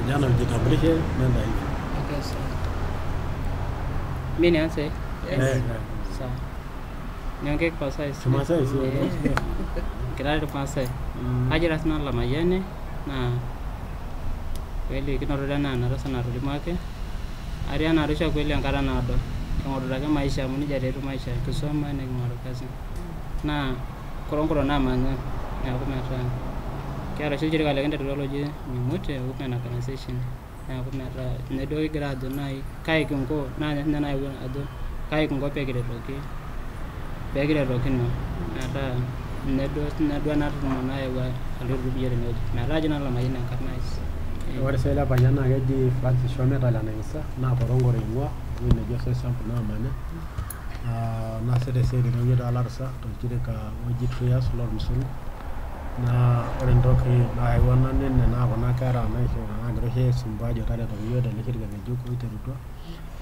Kijana ujitambulishe, nenda hivi. Okay, sawa. Mimi nianze? Sawa. Niongee kwa sasa. Kimasai sio? Kirari Masai. Ajira sana la mayane na kweli kinorudana na rasa na rudi make. Ariana arusha kweli ankara na ado. Kangorudaka maisha munijaribu maisha kusoma na kumara kazi. Na korongoro na manya na kumata. Kiara shujiri kale kende technology mimutie open organization. Na kumata nedo grado nai kai kungo na na ado kai kungo pegire roki. Pegire roki no. Ata nedo na tuna yawa aliru biyere no. Na rajina la mayina karnais. Ore sela panyana keji Francis Shometa la nangisa na korongoro ingwa wine Jose sample na manya. Na sede no yeda larsa to jireka oji trias lor musul. Na ore ndoki na iwana nene na kona kara na isho na grohe simbajo tare to yoda likirga ngejuko iteruto.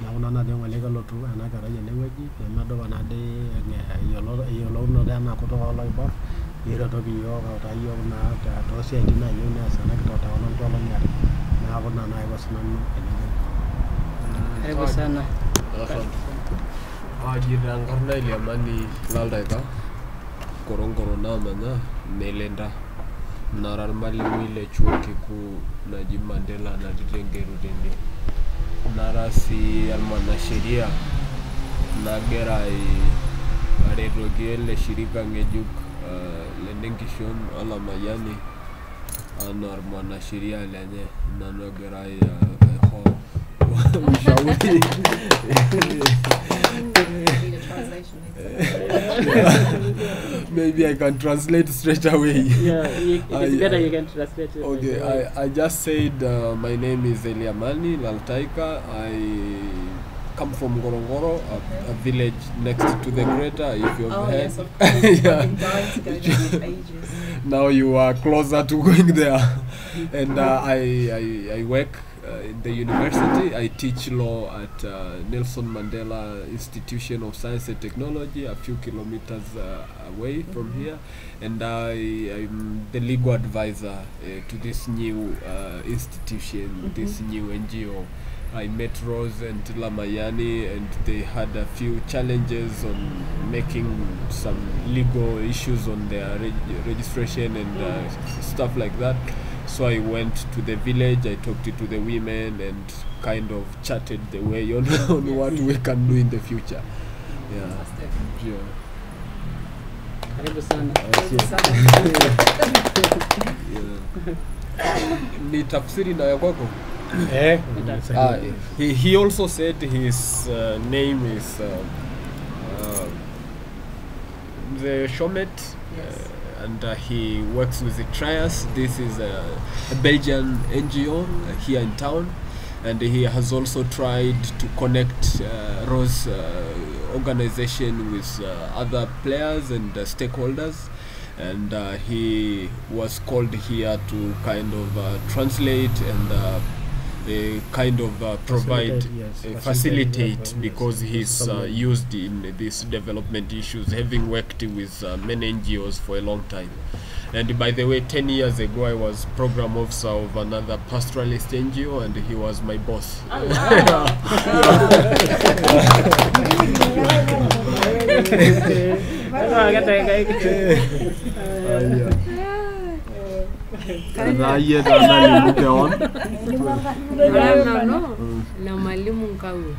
Na una na denga lega lotu ana kara yene weji na do bana de yolo no dana ko to wala ibar. Ira to bi yo ta yo na ta to se dina yo na sana to ta wonon to lo nyar na ko na na wasnan Karibu sana. Jirang karna ile amani laldaita korongoro na mana melenda narar mwalimu ile chuo kikuu Najib Mandela na Ditengeru Dende narasi almanasheria na gerai arerogiele shirika ngejuk lendengishon ala mayani anar mwanasheria lenye nanogerai ho mshauri Maybe I can translate straight away. Yeah, it's better you can translate it. Okay, I just said my name is Eliamani Laltaika. I come from Gorongoro, a village next to the crater. If you've heard. Yes, of course. Yeah. I've been dying to go there for ages. Now you are closer to going there. And I work in the university. I teach law at Nelson Mandela Institution of Science and Technology, a few kilometers away from here. And I'm the legal advisor to this new institution, this new NGO. I met Rose and Lamayani, and they had a few challenges on making some legal issues on their registration and stuff like that. So I went to the village, I talked to the women and kind of chatted the way on what we can do in the future. Yeah. Yeah. Karibu sana. Ni tafsiri na kwako? He also said his name is the Shomet. Yes. And he works with the Trias. This is a Belgian NGO here in town, and he has also tried to connect Rose organization with other players and stakeholders, and he was called here to kind of translate and kind of provide, facilitate because he's used in these development issues, having worked with many NGOs for a long time. And by the way, 10 years ago I was program officer of another pastoralist NGO, and he was my boss. Raia dana limuke on. Na mwalimu Ngawo.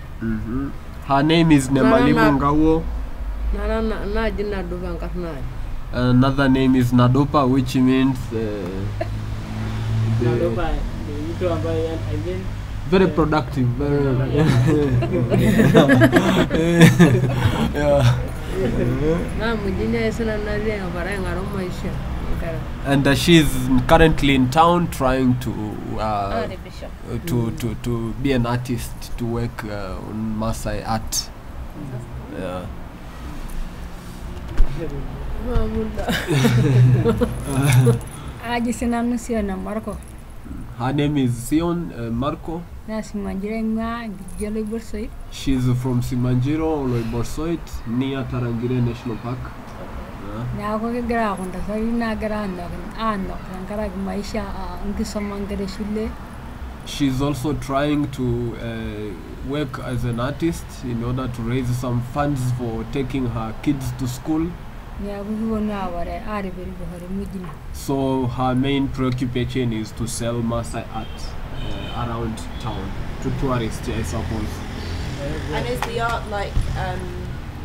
Her name is Nemalimu Ngawo. Na jina Dopa Nkarnai. Another name is Nadopa, which means Nadopa, very productive. Very yeah. Na mjini esana nazi ngapara ngaro maisha. And she's currently in town trying to be an artist, to work on Maasai art. Yeah. Marco. Her name is Sion Marco. She's from Simanjiro, Loiborsoit, near Tarangire National Park. she's also trying to work as an artist in order to raise some funds for taking her kids to school. So her main preoccupation is to sell Maasai art around town to tourists, I suppose. And is the art like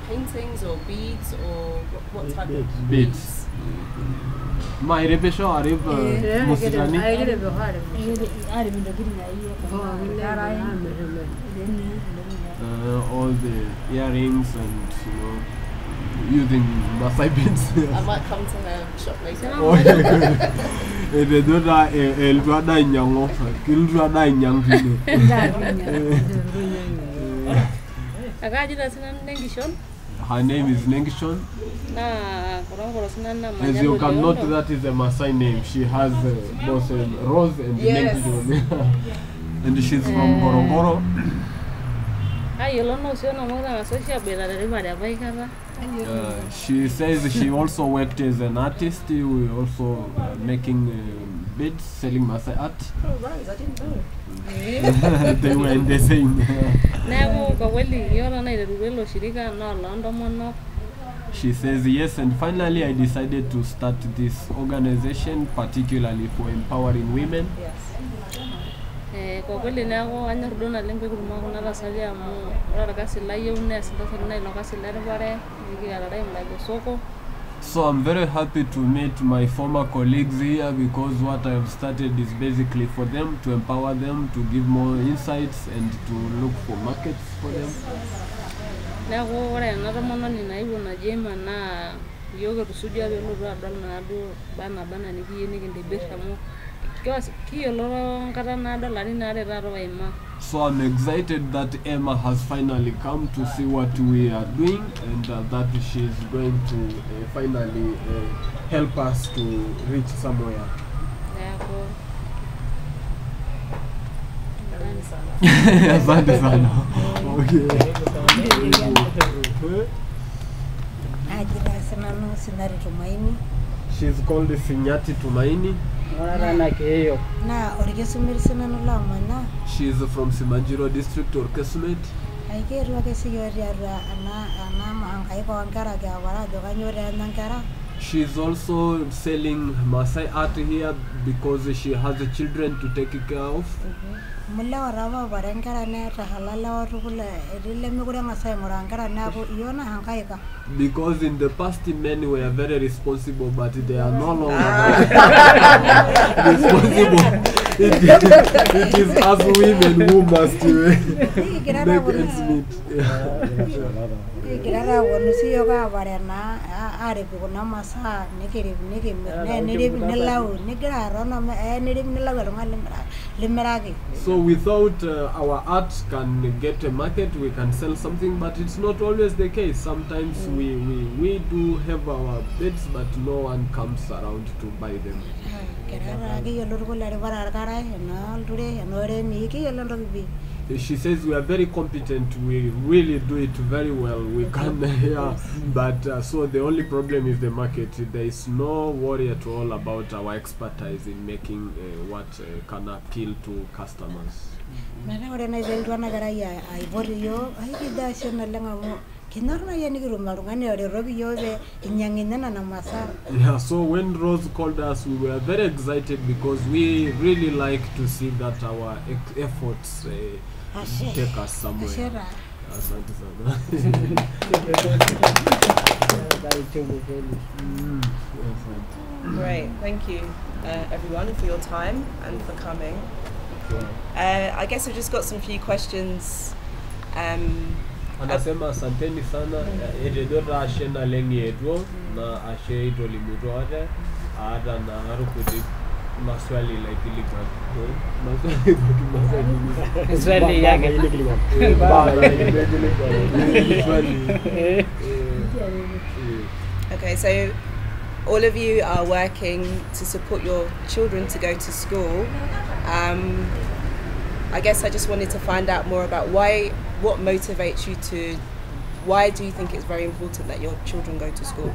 paintings or beads or what type of Beads. My repesho arib musicani. All the earrings and using Maasai beads. I might come to her shop later. Her name is Nengishon. As you can note, that is a Maasai name. She has both Rose and Nengishon. And she's from Gorongoro. She says she also worked as an artist, also making beads, selling Maasai art. Oh, right, I didn't know. They were in the same. She says yes, and finally I decided to start this organization, particularly for empowering women. Yes. So I'm very happy to meet my former colleagues here, because what I have started is basically for them, to empower them, to give more insights and to look for markets for them. So I'm excited that Emma has finally come to see what we are doing, and that she is going to finally help us to reach somewhere. Asante sana. Okay. She's called Sinyati Tumaini. She is from Simanjiro district or Kesumet. She is also selling Maasai art here because she has children to take care of. Because in the past men were very responsible, but they are no longer responsible. It is us women who must make ends meet. So without our art can get a market, we can sell something, but it's not always the case. Sometimes we do have our bids, but no one comes around to buy them. She says we are very competent, we really do it very well, we can, but so the only problem is the market. There is no worry at all about our expertise in making what can appeal to customers. Yeah, so when Rose called us, we were very excited because we really like to see that our efforts take us somewhere. Great, thank you everyone for your time and for coming. I guess I've just got some few questions. Anasema asanteni sana ededora ashe na lengi edwo na ashe idolimuto ate ada na harukudi maswali like illegal Maswali yake illegal. Okay, so all of you are working to support your children to go to school. I guess I just wanted to find out more about what motivates you to, why do you think it's very important that your children go to school?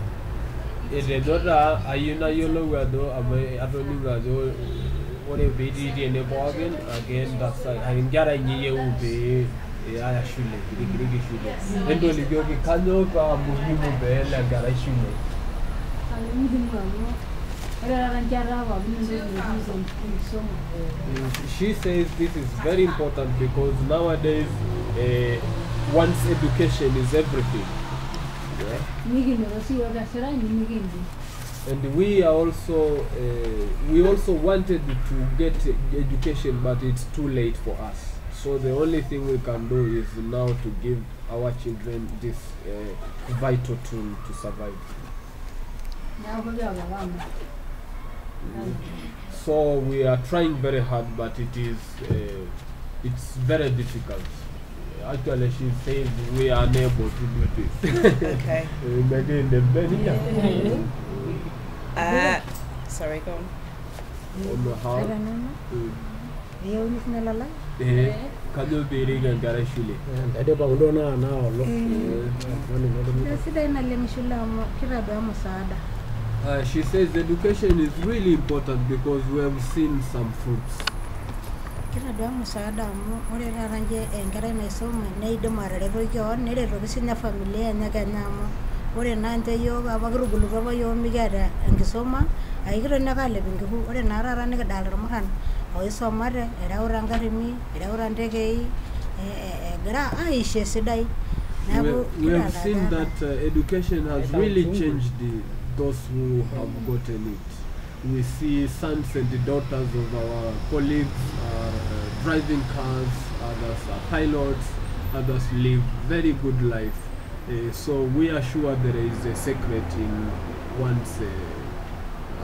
ore bidii ene pookin again inkera inyi be aya shule kiriki shule entolikioki kanyo paa muhimu peele enkerai shule. She says this is very important because nowadays one's education is everything. And we also wanted to get education, but it's too late for us. So the only thing we can do is now to give our children this vital tool to survive. So we are trying very hard, but it's very difficult. Actually, she says we are unable to do this. Okay. Sorry, go on. Kanyo beri gangara shule. Ade pa undona na olo. She says education is really important because we have seen some fruits. We have seen that education has really changed those who have gotten it. We see sons and daughters of our colleagues are driving cars, others are pilots, others live very good life. So we are sure there is a secret in one's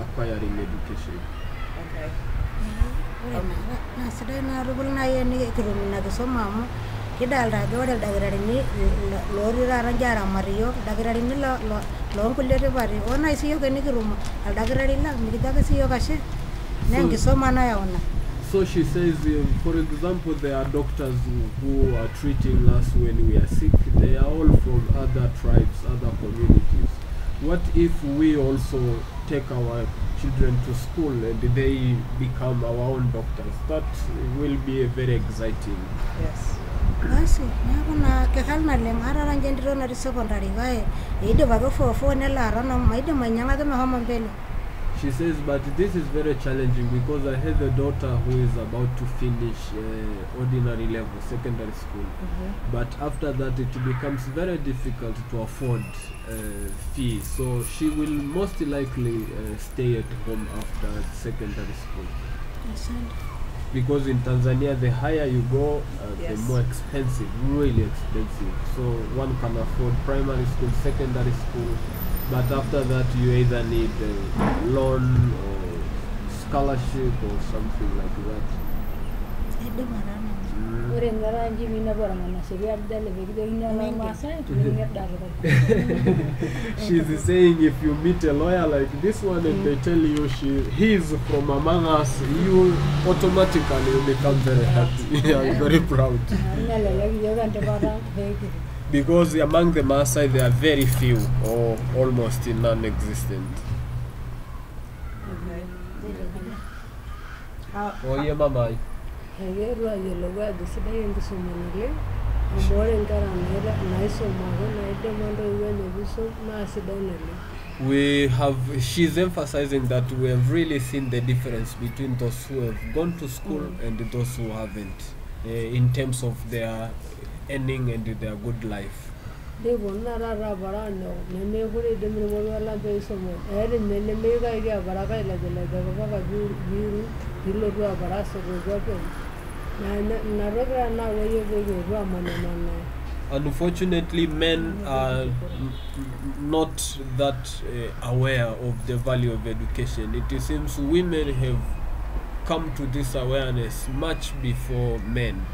acquiring education. Okay. So she says, for example, there are doctors who are treating us when we are sick. They are all from other tribes, other communities. What if we also take our children to school and they become our own doctors? That will be a very exciting. Yes. She says, but this is very challenging because I have a daughter who is about to finish ordinary level, secondary school. But after that, it becomes very difficult to afford fees. So she will most likely stay at home after secondary school. Because in Tanzania, the higher you go, the more expensive, really expensive. So one can afford primary school, secondary school, but after that you either need a loan or scholarship or something like that. She's saying if you meet a lawyer like this one and they tell you he's from among us, you automatically will become very happy. I'm very proud. Because among the Maasai there are very few or almost non-existent. Oh yeah, Mama. She's emphasizing that we have really seen the difference between those who have gone to school and those who haven't, in terms of their earning and their good life. Unfortunately, men are not that aware of the value of education. It seems women have come to this awareness much before men,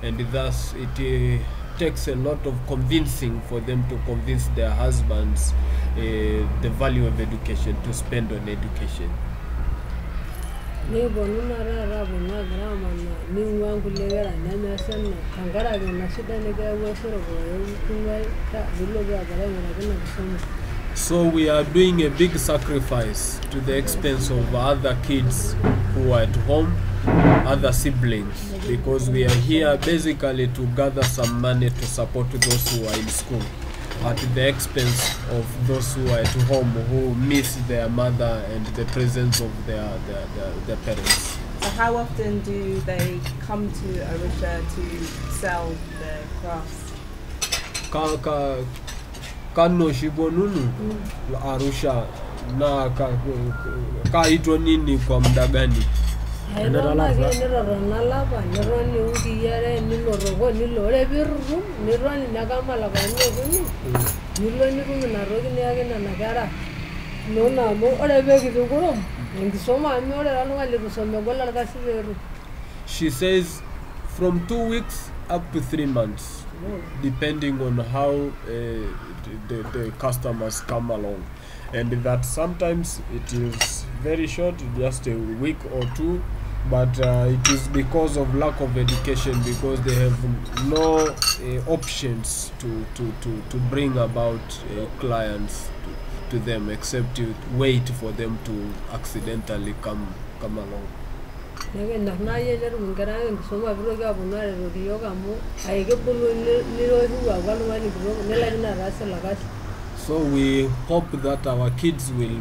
and thus it takes a lot of convincing for them to convince their husbands the value of education, to spend on education. So we are doing a big sacrifice to the expense of other kids who are at home, other siblings, because we are here basically to gather some money to support those who are in school at the expense of those who are at home who miss their mother and the presence of their parents. So how often do they come to Arusha to sell their crafts? Kano shibonunu Arusha na kaitwa nini kwa muda gani? She says from 2 weeks up to 3 months, depending on how the customers come along, and that sometimes it is very short, just a week or two, but it is because of lack of education, because they have no options to bring about clients to them except to wait for them to accidentally come along. So we hope that our kids will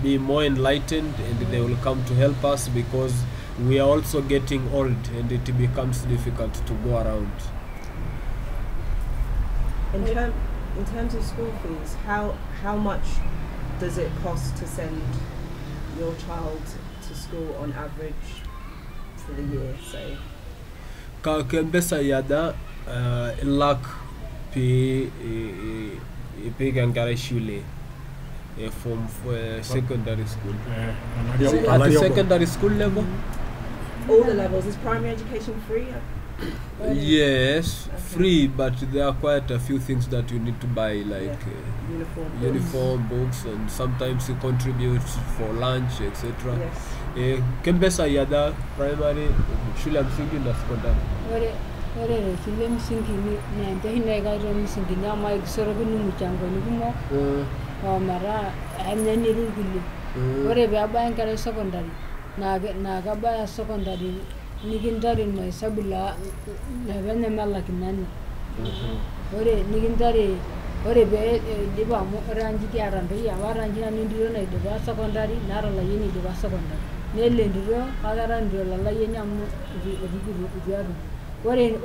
be more enlightened and they will come to help us, because we are also getting old and it becomes difficult to go around. In terms of school fees, how much does it cost to send your child to school on average for the year, say? Ka kembesa yada lak pe gangara shule from secondary school. At the secondary school level? All the levels. Is primary education free? Yes, free, but there are quite a few things that you need to buy, like uniform, books, and sometimes you contribute for lunch, etc. Yes. Kembesa yada primary shule ya msingi na secondary. Ore shule msingi ni ndahina gairo msingi na mai soro binu mchango ni kumo mara amnya ni rugili. Ore baba yankara secondary na gaba secondary nikintari mahesabu la vene mala kinani. Ore nikintari ore be diba mo rangi ki arambe ya warangi na ndiro na diba secondary na rola yini diba secondary. Nele ndiro kagara ndiro la yini amu udiaru.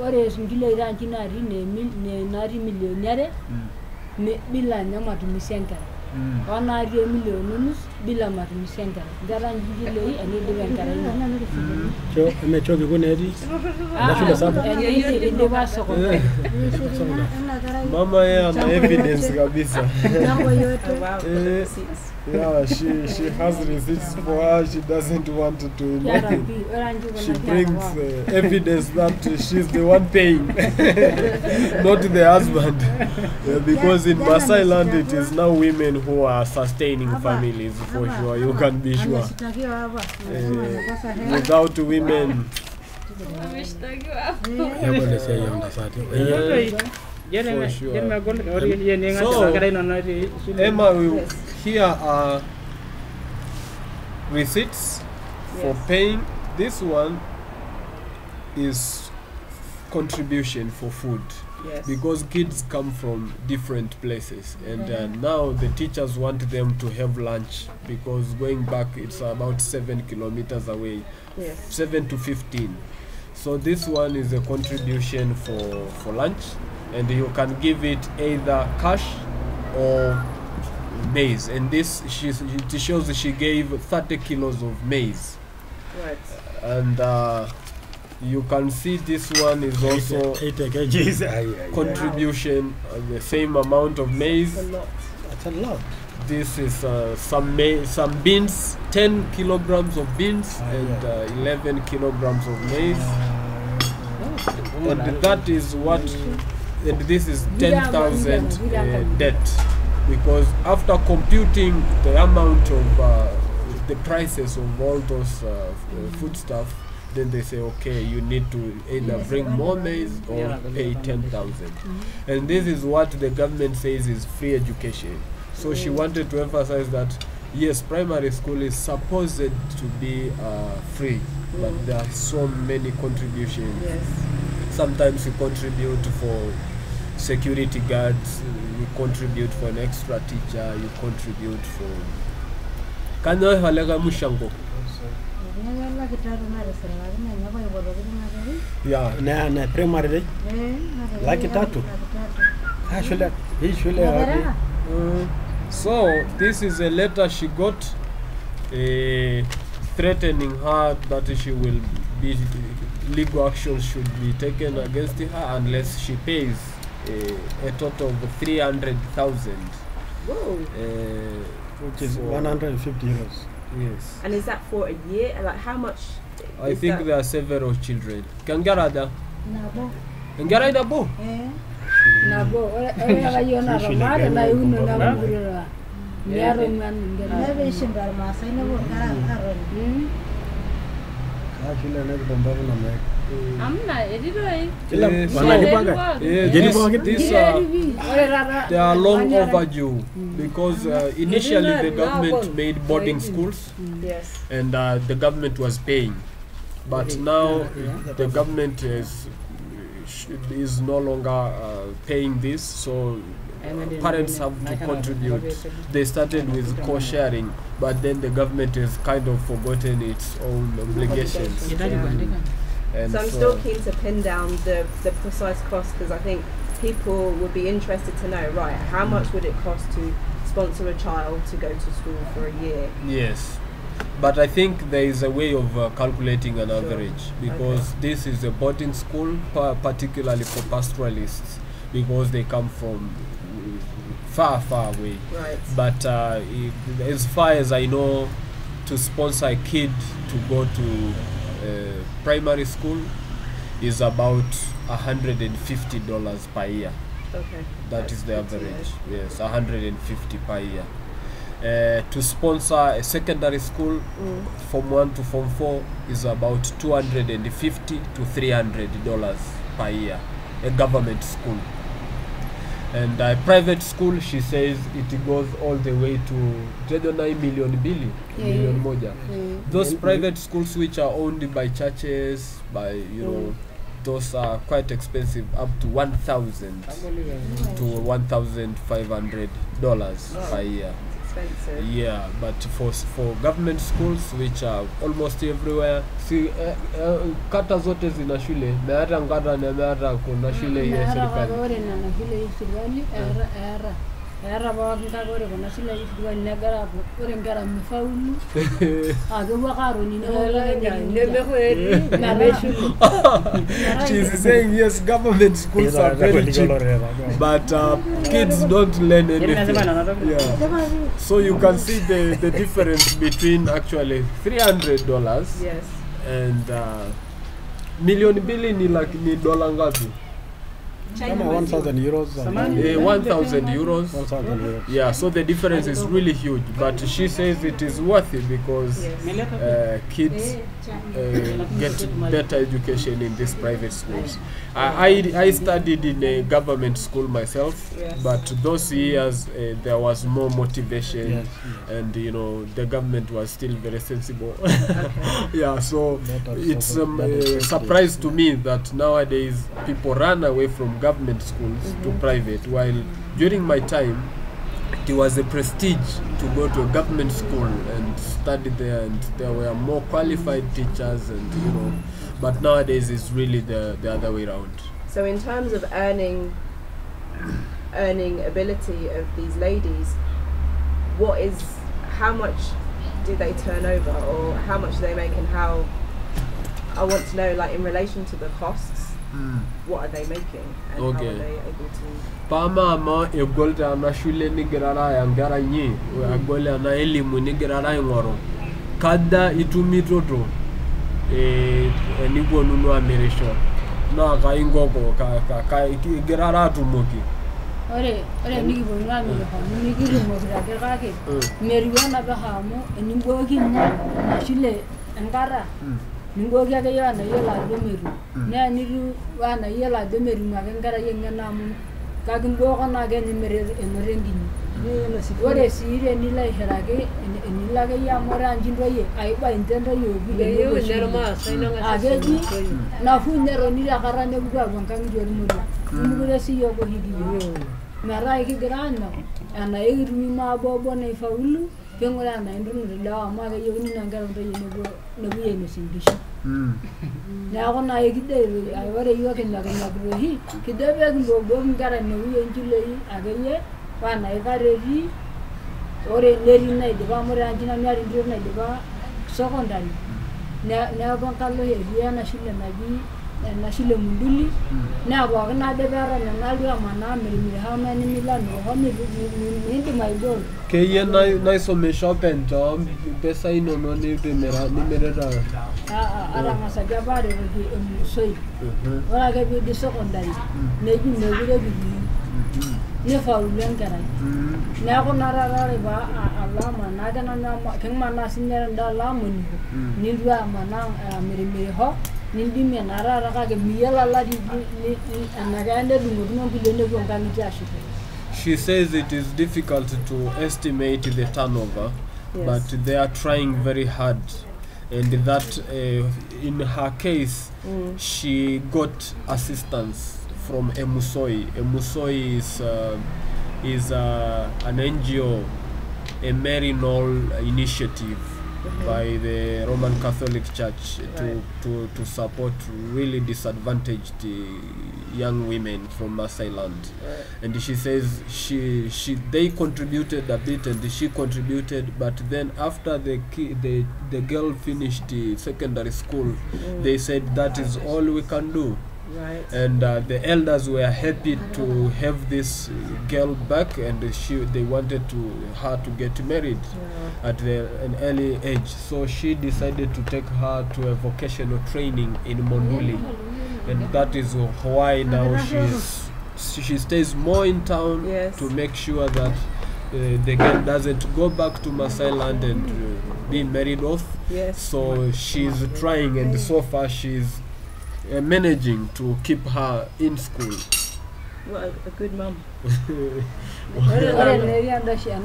Ore singile rangi na ri ne nari milionere bila nyama tumisenkara. Wana ri milionus bila matumisenkara. Garangi gile ani diba nkara ina. Cho emechoki kunedi. Nashule saba. Diba secondary. Mama ya na evidence kabisa. Yeah, she has receipts for her. She doesn't want to imagine. She brings evidence that she's the one paying, not the husband. Because in Masai land it is now women who are sustaining families, for sure. You can be sure. Without women. For sure. So, Emma, here are receipts for paying. This one is contribution for food. Yes. Because kids come from different places, and now the teachers want them to have lunch, because going back it's about 7 kilometers away. Yes. 7 to 15. So this one is a contribution for lunch, and you can give it either cash or maize. And this it shows she gave 30 kilos of maize. Right. And you can see this one is also 80 kgs. contribution, the same amount of maize. That's a lot. That's a lot. This is some beans, 10 kilograms of beans and 11 kilograms of maize. And that is what, and this is 10,000 debt, because after computing the amount of the prices of all those food stuff, then they say, okay, you need to either bring more maize or pay 10,000. And this is what the government says is free education. So she wanted to emphasize that Yes, primary school is supposed to be free, but there are so many contributions. Yes. Sometimes you contribute for security guards, you contribute for an extra teacher, you contribute for... Kanyo halega mushango. Yeah, na primary day. Laki tatu. Shule. So this is a letter she got threatening her that she will be legal action should be taken against her unless she pays a total of 300,000. Whoa. Which is 150 euros. Yes. And is that for a year? Like how much? I think there are several children. Kangarada. Kangarada bo. Nabo, ora yo na romare na uno na burura. Niaro man ngara. Nebe shimbar masai na bo ngara ngaro. Shule na bomba na me. Amna edidoi. They are long overdue because initially the government made boarding schools. Yes. And the government was paying, but now the government is no longer paying this, so parents have to contribute. They started with co-sharing, but then the government has kind of forgotten its own obligations. And so I'm still keen to pin down the precise cost, because I think people would be interested to know, right, how much would it cost to sponsor a child to go to school for a year? Yes, but I think there is a way of calculating an average, because this is a boarding school, particularly for pastoralists, because they come from far away. Right. But as far as I know, to sponsor a kid to go to primary school is about $150 per year. Okay. That is the average. Yes, 150 per year. To sponsor a secondary school, Form 1 to Form 4 is about $250 to $300 per year. A government school. And a private school, she says it goes all the way to 9 million million moja. Those private schools which are owned by churches, by those are quite expensive, up to $1,000 to $1,500 per year. Expensive. Yeah, but for government schools which are almost everywhere, see, kata zote zina shule, na hata ngata na hata kuna shule ya serikali. Era ba nka gore bona sila ifwa negara gore ngara mfaulu ago wakaro ni na she's saying yes, government schools are very cheap, but kids don't learn anything. Yeah. So you can see the difference between actually $300 yes and million billion ni like ni dola ngapi? 1,000 euros. 1,000 euros. 1,000 euros. Yeah, so the difference is really huge, but she says it is worth it because kids get better education in these private schools. I studied in a government school myself, but those years there was more motivation, and the government was still very sensible. Yeah, so it's a surprise to me that nowadays people run away from government schools to private, while during my time it was a prestige to go to a government school and study there, and there were more qualified teachers, and but nowadays it's really the other way around. So in terms of earning ability of these ladies, how much do they turn over, or how much do they make, and how, I want to know, like, in relation to the costs, what are they making, and how are they able to... Pama egolta na shule ni gerara ya ngara nyi, agole na elimu ni gerara ngoro. Kada itumi toto nigo nunu ameresho. Na ka ingoko ka gerara tumoki. Ore nigi bonwa mi ha nigi mo bra ke meriwana ba ha mo ningo ki na shule ngara. Ningo kya ya na yela de meru. Na niru wa na yela de meru ma ngara yenga na mu. Kagin go kana ge ni merengi ore sii tenilo aishiraki enilo akeyie amu ore anji ntoyie aiba intentoyie akeji nafuu netoni tekata nepuku apuo nkang'itie ormoruak nemekure sii yiok oshi kiyieu metaa kigira anyok enaa ekitumi maabobo naifaulu ping'uraa enaa intunutu lewa amu akeyieuni naa nkera ontoyie nepuoi ainosie nkishu neeku naa ekidai ore yiok kinyakinyakita oshi kijo peekilooboki nkera nepuoi enchiloi akeyie paa naikareti ore netii naidipa amu ore anji nanu aata entito naidipa secondary neeku enkalo etii ena shule Munduli naa pookin ade peeta nena amanaa mirimiri hama nimilo amiriho miindim aibol Keyie naisomesha openy toompisai inonok nimirita atang'asaki apa aretoki emusoi ore ake piidip secondary neji mekure kitii nifaulu enkerai neeku naa taata ore alo amanaa ake nanu kimanaa sinye enda amoniko nitu amanaa amirimiriho nindimie naa taata kake miyiolo alati enakeya nedung'okino nkulie nepuo nkang'itie ashuko. She says it is difficult to estimate the turnover, but they are trying very hard, and that in her case she got assistance from Emusoi. Emusoi is an NGO, a Marinol initiative by the Roman Catholic Church to support really disadvantaged young women from Maasai land. And she says they contributed a bit and she contributed, but then after the girl finished secondary school, they said that is all we can do. Right. And the elders were happy to have this girl back, and they wanted her to get married at an early age. So she decided to take her to a vocational training in Monduli, and that is why now she stays more in town to make sure that the girl doesn't go back to Maasai land and be married off. So she's trying, and so far she's managing to keep her in school. What a good mum. Ore neri anda shile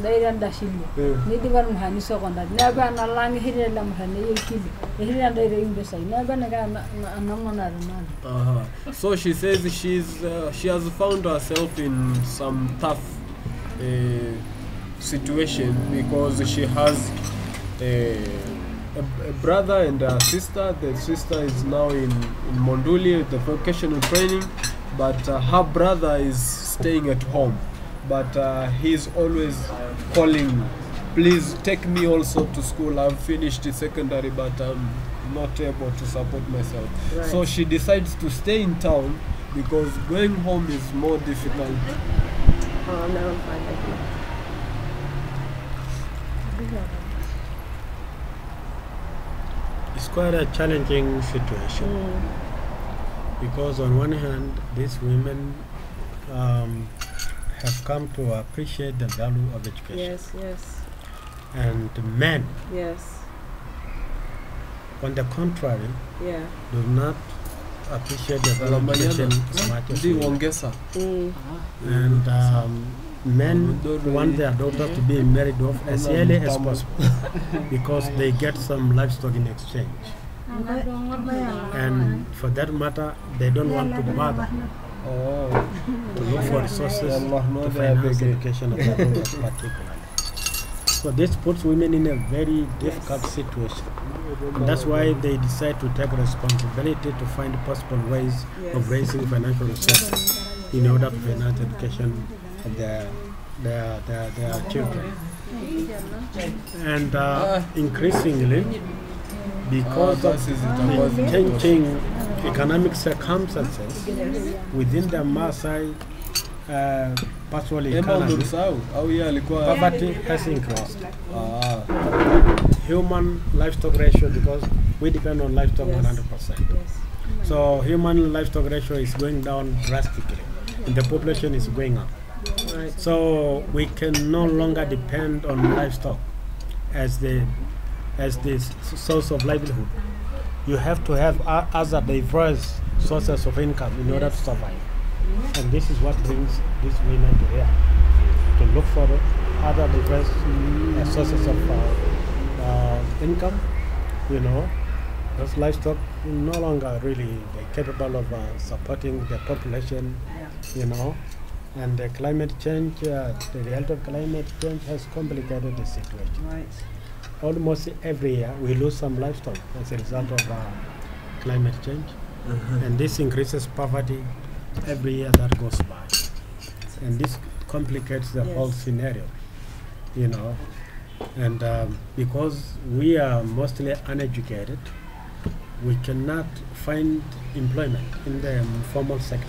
nidipa mhani secondary naba analang hirela mhani yekile hirela ndai imbesa naba naga anamona nana. So she says she has found herself in some tough situation because she has a brother and a sister. The sister is now in Monduli, the vocational training, but her brother is staying at home. But he's always calling, please take me also to school. I've finished the secondary, but I'm not able to support myself. So she decides to stay in town because going home is more difficult. Oh, no, I'm fine, thank you. It's quite a challenging situation because on one hand these women have come to appreciate the value of education. Yes. And men, on the contrary, do not appreciate the value of education as much as women. And men want their daughters to be married off as early as possible because they get some livestock in exchange. And for that matter, they don't want to bother to look for resources to finance education of their daughters particularly. So this puts women in a very difficult situation. And that's why they decide to take responsibility to find possible ways of raising financial resources in order to finance education of their children. And increasingly, because of the changing economic circumstances within the Maasai pastoral economy, poverty has increased. Human livestock ratio, because we depend on livestock 100%. So human livestock ratio is going down drastically, and the population is going up. So we can no longer depend on livestock as the source of livelihood. You have to have other diverse sources of income in order to survive. And this is what brings these women to here, to look for other diverse sources of income, you know. Those livestock no longer really capable of supporting the population, you know. And the climate change, the result of climate change has complicated the situation. Right. Almost every year we lose some livestock as a result of climate change. And this increases poverty every year that goes by. And this complicates the whole scenario, you know. And because we are mostly uneducated, we cannot find employment in the formal sector.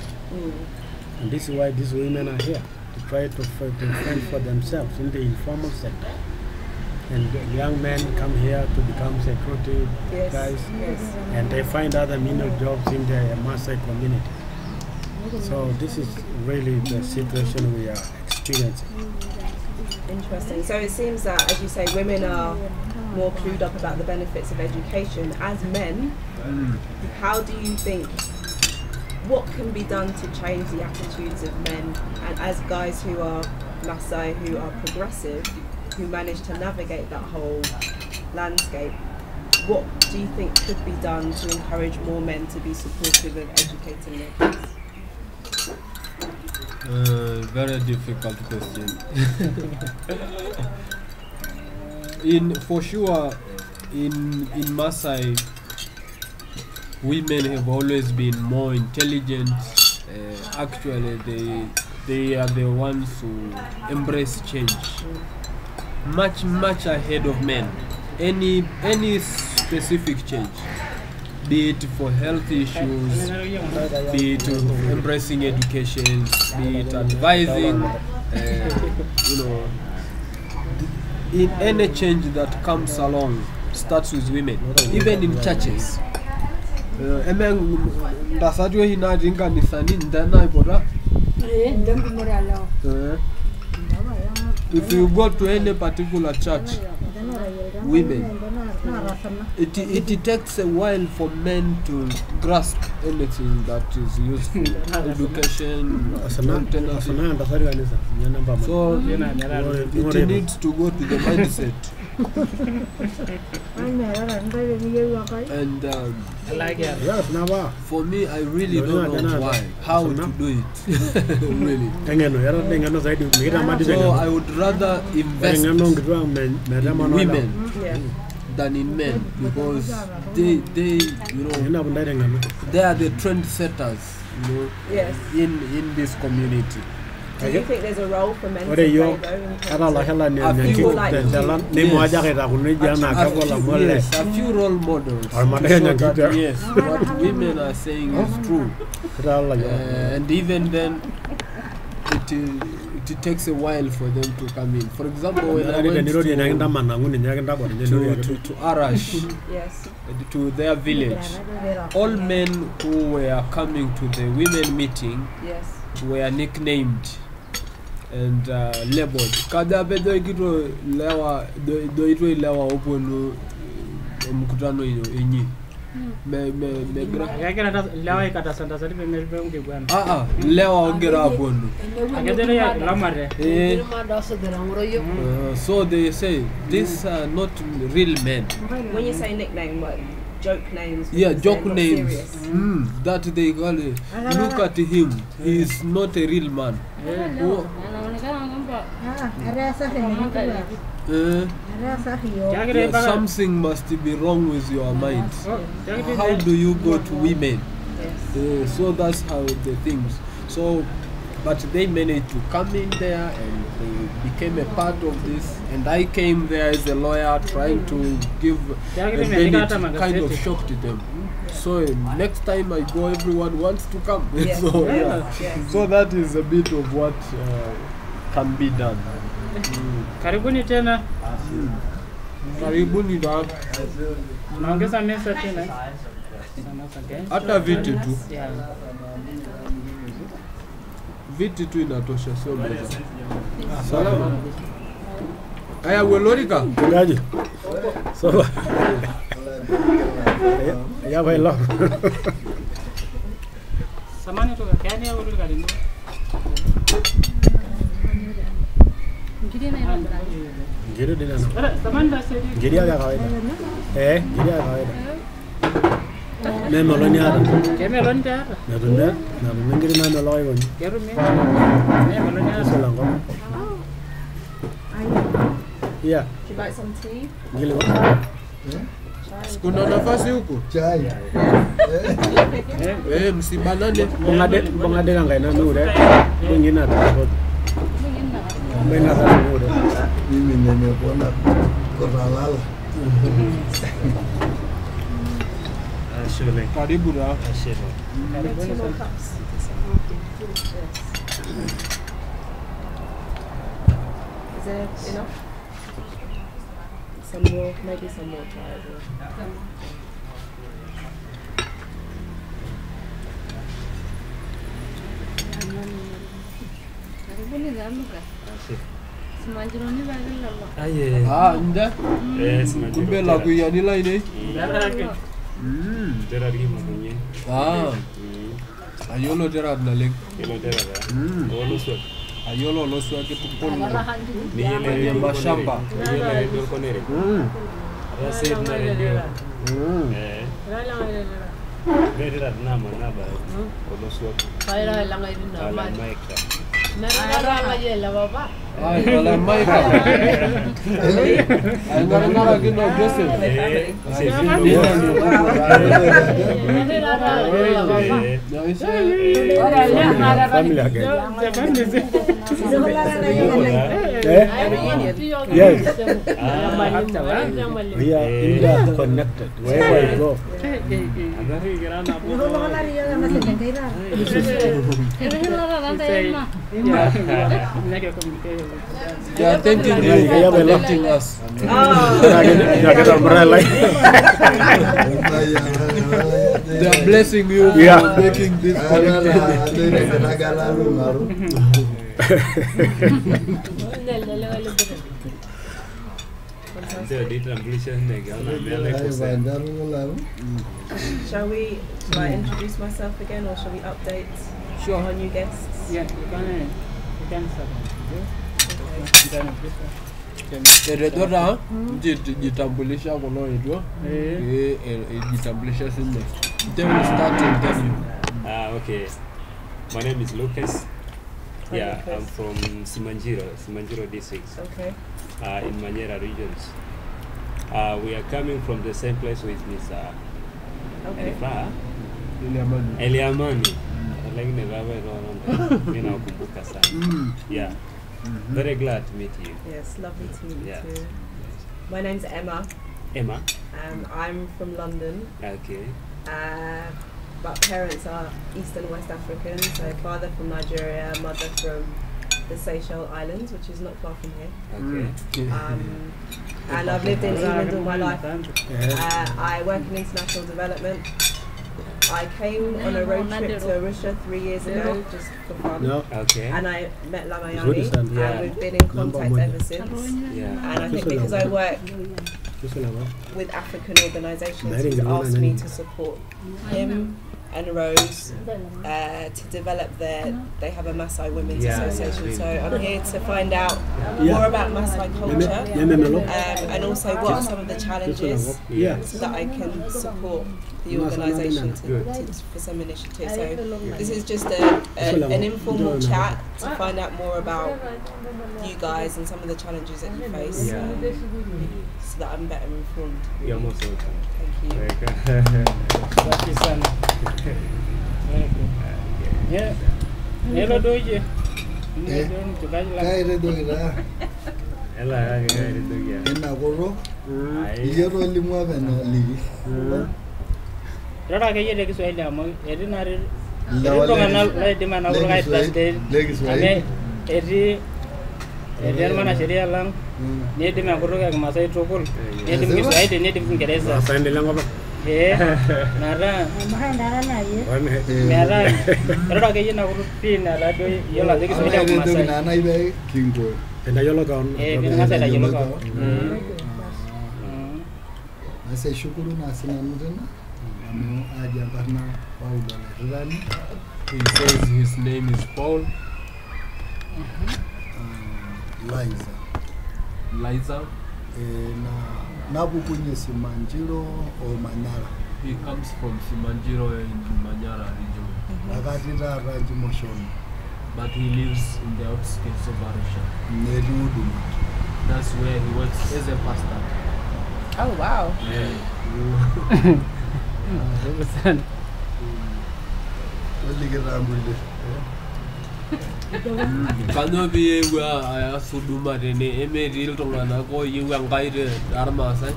And this is why these women are here, to try to fend for themselves in the informal sector. And young men come here to become security guys, and they find other menial jobs in the Maasai community. So this is really the situation we are experiencing. Interesting. So it seems that, as you say, women are more clued up about the benefits of education. As men, how do you think, what can be done to change the attitudes of men? And as guys who are Maasai, who are progressive, who manage to navigate that whole landscape, what do you think could be done to encourage more men to be supportive of educating their kids? Very difficult question. For sure, in Maasai, women have always been more intelligent. Actually, they are the ones who embrace change, much ahead of men. Any specific change, be it for health issues, be it embracing education, be it advising, you know, in any change that comes along starts with women, even in churches. If you go to any particular church, women, it takes a while for men to grasp anything that is useful, education, maintenance. So it needs to go to the mindset. And for me, I really don't know how to do it. Really. So I would rather invest in women than in men, because they you know, they are the trendsetters, you know, in this community. Do you think there's a role for men to play though? Yes, a few role models to show that yes, what women are saying is true. And even then, it takes a while for them to come in. For example, when I went to Arash, to their village, all men who were coming to the women meeting were nicknamed and labeled. Kada bedo ikito lewa do itwe lewa oponu mkutano inyi. Lewa ikata santa sari pe melbe unge bwana. Lewa ogera oponu. Agedere ya lamare. So they say these are not real men. When you say nickname, what? Joke names? Yeah, joke names. That they call it. Look at him. He is not a real man. Something must be wrong with your mind. How do you go to women? So that's how the things. So, but they managed to come in there and they became a part of this. And I came there as a lawyer trying to give a kind of shock to them. So next time I go, everyone wants to come. So that is a bit of what can be done. Karibuni tena. Karibuni da. Naongeza mesa tena. Hata viti tu. Viti tu inatosha, sio meza. Salama. Aya welorika. Ngaje? Sawa. Ya bailo. Samani tu gani ya welorika ndio. Ngiri na ina mbra. Ngiri dina na. Ora, tamanda sedi. Ngiri ya kawaida. Ngiri ya kawaida. Meloni ada. Meloni ada. Meloni ngiri na meloi woni. Keru meloni ada. Solango. Yeah. Would you like some tea? Ngili. Kuna nafasi huku? Chai. Msibanane. Bongade ngai na nure. Bongina ta. Mbena ta nure. Mimi nimekuona koralala. Shule. Karibu na. Shule. Two more cups. Is it enough? Some more, maybe some more chai as well. Karibuni zanuka. Simanjiro ni bagi lalo. Aye. Nda. Simanjiro. Kumbe la kuyanila ine. Tera lagi makunye. Ayolo tera na lek. Kilo tera da. Olo swak. Ayolo lo swak pupul. Ni ile ya mashamba. Ni ile ndio konere. Rasa na radio. Rala ngale. Vera na manaba. Olo swak. Kaira la ngai na Ala ba. maika. Na rala ngai la baba. Ay, wala maika. Ay ngara kino Joseph. Family again. Yes. We are interconnected. Wherever you go. They are thanking you for connecting us. They are blessing you for making this Shall we introduce myself again, or shall we update our new guests? Yeah, you can Eredora jitambulisha kwa ndio jitambulisha sinde. Then we start and then you. Okay. My name is Lucas. Yeah, I'm from Simanjiro district. Okay. In Manyera regions. We are coming from the same place with Miss Eliamani. Lakini baba ndio nakumbuka sana. Yeah. Very glad to meet you. Yes, lovely to meet you Yeah. too. My name's Emma. Emma. I'm from London. Okay. But parents are East and West African. So father from Nigeria, mother from the Seychelles Islands, which is not far from here. Okay. And I've lived in England all my life. I work in international development. I came on a road trip to Arusha 3 years ago, just for fun. No. Okay. And I met Lamayani, Yeah. and we've been in contact ever since. Yeah. And I think because I work with African organisations, he's asked me to support him and Rose to develop they have a Maasai Women's Association. So I'm here to find out more about Maasai culture and also what are some of the challenges so that I can support the organisation for some initiatives. So this is just an informal chat to find out more about you guys and some of the challenges that you face so that I'm better informed. You're most welcome. Thank you. Yeah. Hello doje. Kaire dogira. Ela itu ya. Ina goro. Iyero limwa bena ligi. Rara ke yede Kiswahili amo eri nari. Lawa Eri tonga na di mana ko kai translate. Legi Swahili. Eri mana sheria lang. Ni di ma goro ka Masai trokol. Ni di Kiswahili ni di Kiingereza. Asante lango ba. Nara. Nara. Rara ke yena goro pina la do yola de Kiswahili amo Masai. Nana ibe kingo. Tenda yolo kaon. Ngasa la yolo ka. Ase shukuru na sina mtena. Amo aja barna Paulo Rani. He says his name is Paul. Liza. Nabukunye Simanjiro or Manyara. He comes from Simanjiro in Manyara region. Akatita Rajimoshon. But he lives in the outskirts of Arusha. Nerudu. That's where he works as a pastor. Oh wow. Yeah. Kanyo bi wa suduma rene emeril tongana ko yiwa ngaire armasa.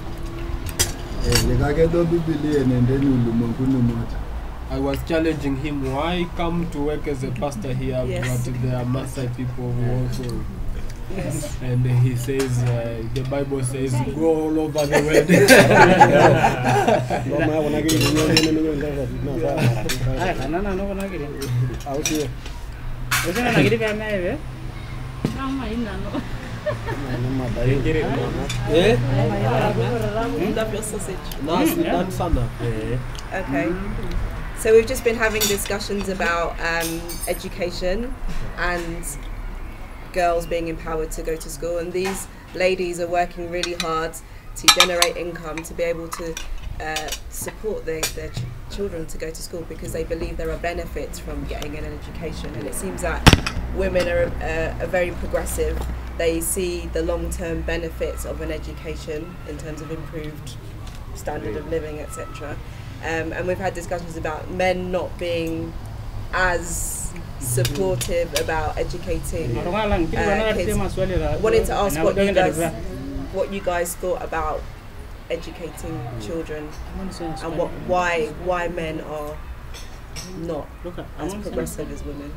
I was challenging him why come to work as a pastor here, Yes. but there are Maasai people who also. Yes. And he says, the Bible says, go all over the world. Love your sausage. Yeah. Okay. So we've just been having discussions about education and girls being empowered to go to school, and these ladies are working really hard to generate income to be able to support their children to go to school, because they believe there are benefits from getting an education. And it seems that women are very progressive. They see the long-term benefits of an education in terms of improved standard of living, etc. And we've had discussions about men not being as supportive about educating kids. Wanted to ask what you guys thought about educating children, and why men are not as progressive as women.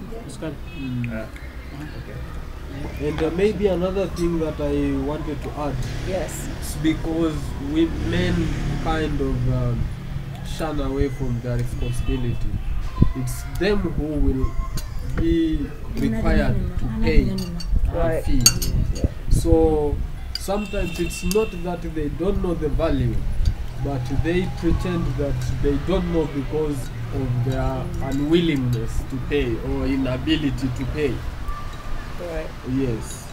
And maybe another thing that I wanted to add. Yes. It's because we men kind of shun away from their responsibility. It's them who will be required to pay a fee. Yeah. So sometimes it's not that they don't know the value, but they pretend that they don't know because of their unwillingness to pay or inability to pay. Right. Yes.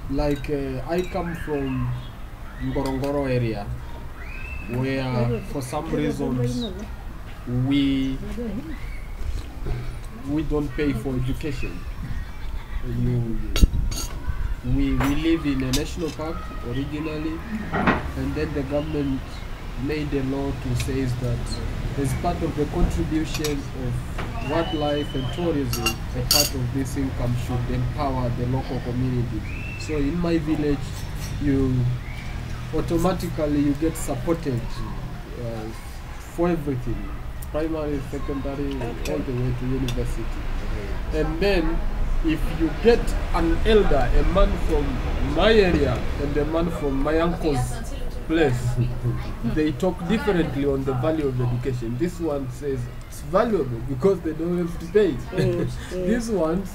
Like I come from Ngorongoro area, where for some reasons we don't pay for education. We live in a national park originally, and then the government made a law to say that as part of the contribution of wildlife and tourism, a part of this income should empower the local community. So in my village, you automatically get supported for everything, primary, secondary, all the way to university. And then if you get an elder, a man from my area and a man from my uncle's place, they talk differently on the value of education. This one says it's valuable because they don't have to pay. These ones,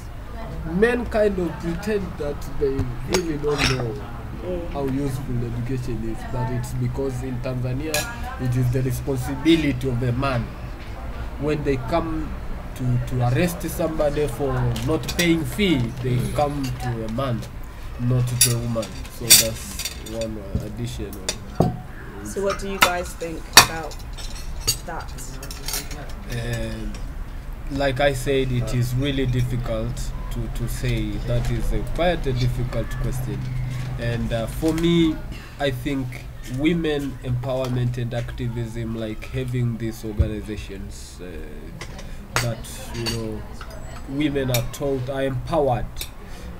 men kind of pretend that they really don't know how useful education is, but it's because in Tanzania it is the responsibility of a man. When they come to arrest somebody for not paying fee, they come to a man, not to a woman. So that's one addition. So what do you guys think about that? Like I said, it is really difficult to say. That is quite a difficult question. And for me, I think women empowerment and activism, like having these organizations that, women are told, are empowered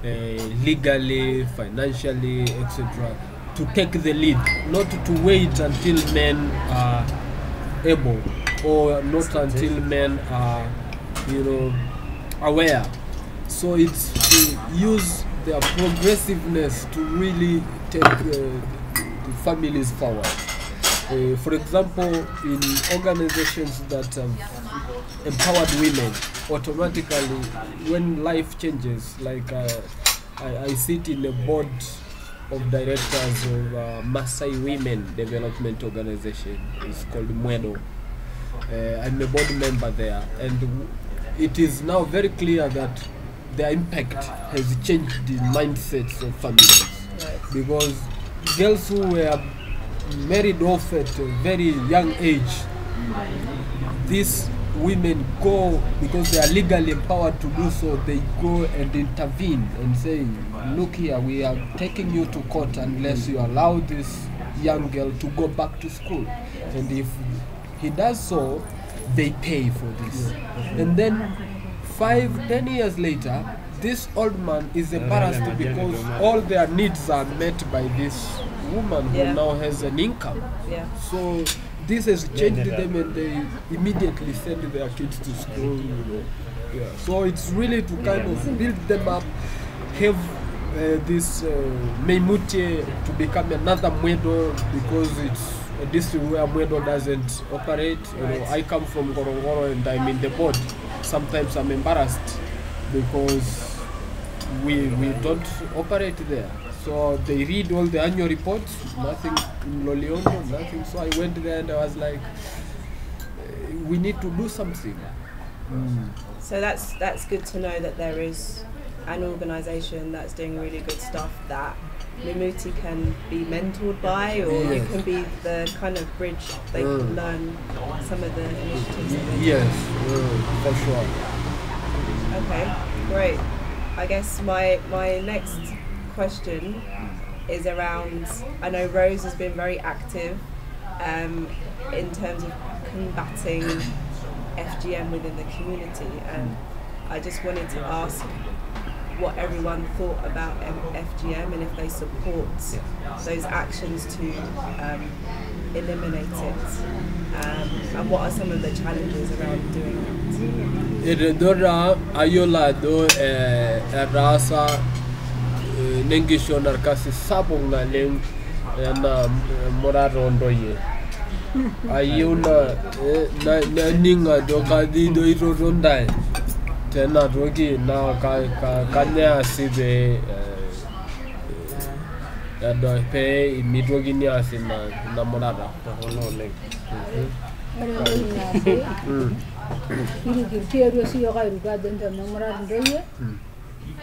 legally, financially, etc., to take the lead, not to wait until men are able, or not until men are, aware. So it's to use their progressiveness to really take the families forward. For example, in organizations that have empowered women, automatically when life changes, like I sit in a board of directors of Maasai Women Development Organization. It's called Mwedo. I'm a board member there, and it is now very clear that their impact has changed the mindsets of families. Right. Because girls who were married off at a very young age, these women go, because they are legally empowered to do so, they go and intervene and say, look here, we are taking you to court unless you allow this young girl to go back to school. And if he does so, they pay for this. And then 5-10 years later, this old man is embarrassed because all their needs are met by this woman who Yeah. now has an income. Yeah. So this has changed them, and they immediately send their kids to school. Yeah. So it's really to kind of build them up, have this mimutie to become another mwedo, because it's a district where mwedo doesn't operate. You know, I come from Gorongoro and I'm in the board. Sometimes I'm embarrassed because we don't operate there. So they read all the annual reports, nothing in Loliondo, nothing. So I went there and I was like, we need to do something. So that's good to know that there is an organisation that's doing really good stuff that mimutie can be mentored by, or you Yes. can be the kind of bridge they can learn some of the initiatives that they do. Yes, for sure. Okay, great. I guess my next question is around, I know Rose has been very active in terms of combating FGM within the community, and I just wanted to ask what everyone thought about FGM and if they support those actions to eliminate it, and what are some of the challenges around doing that? Edora ayola do rasa nengisho narkasi sabong na leng na morarondo ye ayuna na ninga do kadi do irondai tena rogi na kanya sibe do pe midrogi ni asina na morara Iri kirti si yo kai ruga den ta namara ndoye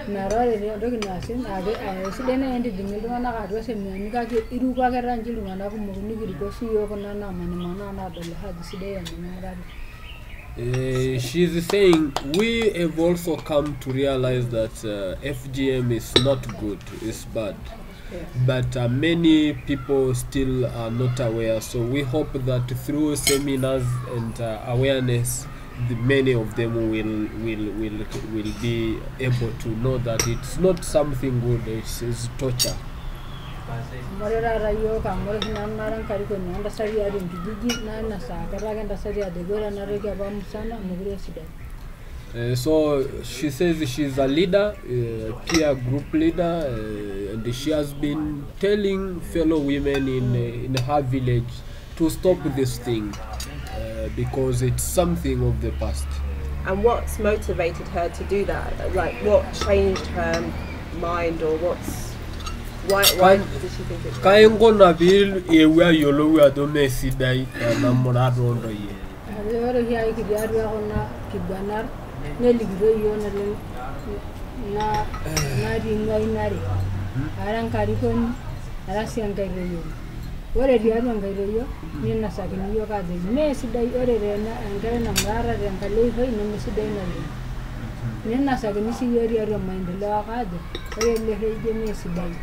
na rare ne ndo kina sin age sidene endi dingil na ka do se mi ka ke iru ka ke ranjil na ku mu ni giri ko si yo ko na mani mana na do le hadi sidene na rare. She's saying we have also come to realize that FGM is not good, it's bad. But many people still are not aware, so we hope that through seminars and awareness, many of them will be able to know that it's not something good, it's torture. Morera rayo ka mor hinan naran kari ko nyanda sari adi ngiji na na sa kara ganda sari adi gora na rega ba musana mugure sida. So she says she's a leader, peer group leader, and she has been telling fellow women in her village to stop this thing because it's something of the past. And what's motivated her to do that? Like, what changed her mind, or why did she think it? Kaingo na bil ewa yolo wa do mesi dai na morado ndo ye. Ado hi ai ki diaru ona ki banar ne ligro yo na ri ngai nari. Aran kari kon ara sian kai yo. Ore diaru ngai yo ni na sa ni yo ka de mesi dai ore re na ngai na mara re ngai ho ni mesi dai na ni na sa ni si yo ri ro maendeleo ka de ore le he de mesi dai.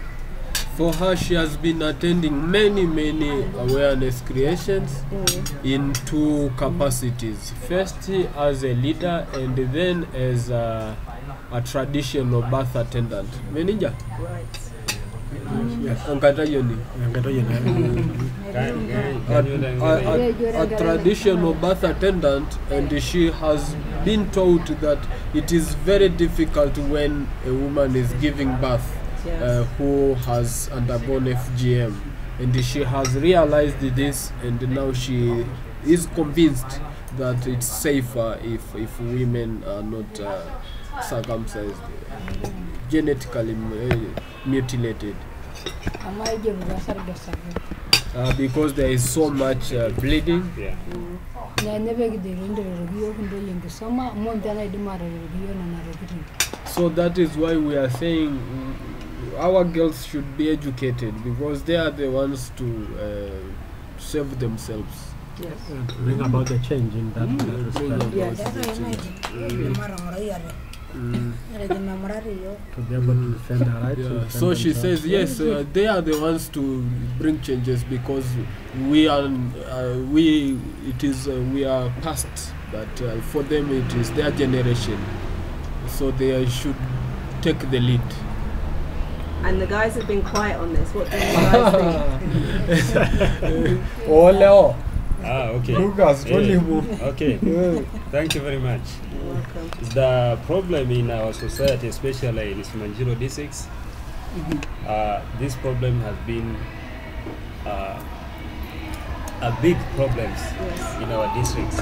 For her, she has been attending many awareness creations in two capacities. First as a leader, and then as a traditional birth attendant. Meninja? Right. A traditional birth attendant, and she has been taught that it is very difficult when a woman is giving birth. Yes. Who has undergone FGM, and she has realized this, and now she is convinced that it's safer if women are not circumcised, genetically mutilated, because there is so much bleeding. Yeah. So that is why we are saying our girls should be educated, because they are the ones to save themselves. Yes. To bring about the change in that respect. Yes. To be able to defend our rights. Yeah. and defend So she themselves. says yes, they are the ones to bring changes, because we are past, but for them it is their generation, so they should take the lead. And the guys have been quiet on this. What do you guys think? Leo. Okay. Lucas, Yeah. only Okay. Thank you very much. You're welcome. The problem in our society, especially in Simanjiro districts, this problem has been a big problem in our districts.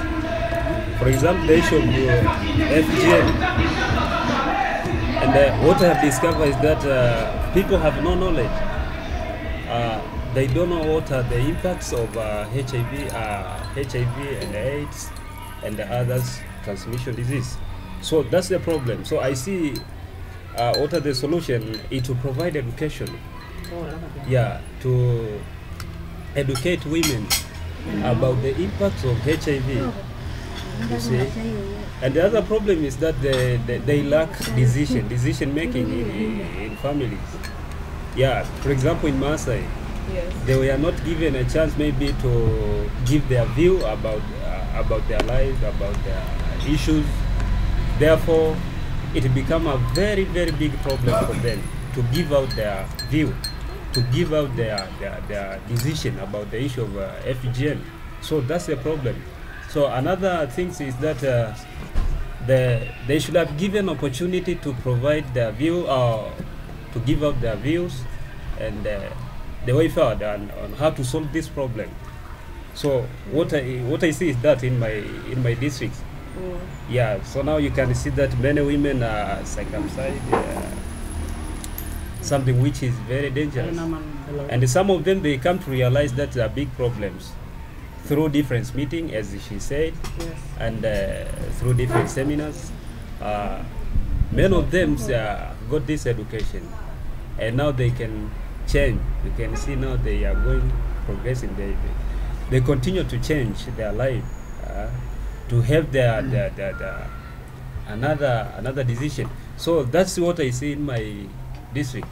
For example, the issue of FGM. And what I have discovered is that people have no knowledge. They don't know what are the impacts of HIV and AIDS and the others transmission disease. So that's the problem. So I see what are the solution is to provide education. Yeah, to educate women about the impacts of HIV. You see? And the other problem is that they lack decision making in families. Yeah, for example, in Maasai, Yes. they were not given a chance maybe to give their view about their lives, about their issues. Therefore, it became a very, very big problem for them to give out their view, to give out their decision about the issue of FGM. So that's the problem. So another thing is that they should have given opportunity to provide their view or to give out their views and the way forward on how to solve this problem. So what I see is that in my district, yeah. So now you can see that many women are circumcised, something which is very dangerous. And some of them, they come to realize that there are big problems through different meetings, as she said, Yes. and through different seminars. Many of them got this education, and now they can change. You can see now they are going progressing. They continue to change their life to have their another decision. So that's what I see in my district,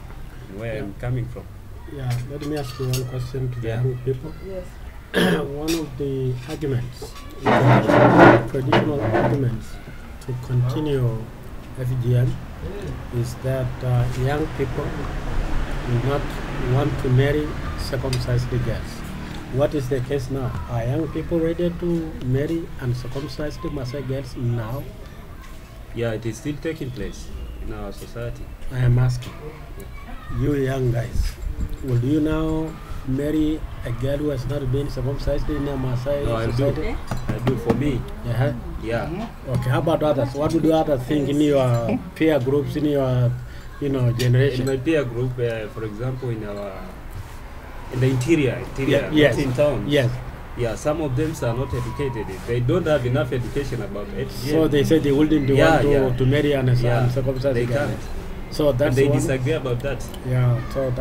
where I'm coming from. Yeah, let me ask you one question to the Yeah. young people. Yes. One of the arguments, traditional arguments to continue FGM is that young people do not want to marry circumcised girls. What is the case now? Are young people ready to marry uncircumcised Maasai girls now? Yeah, it is still taking place in our society. I am asking you young guys, would you now marry a girl who has not been circumcised in a Maasai No, I do. society? I do for me. Yeah. Yeah. Okay, how about others? What would you others think in your peer groups, in your In generation? my peer group, for example, in the interior, Yeah, yes. not in towns. Yes. Yeah, some of them are not educated. They don't have enough education about FGM. So they said they wouldn't Yeah, want to marry an Yeah, uncircumcised they girl. can't. So And that's they one. disagree about that. Yeah. So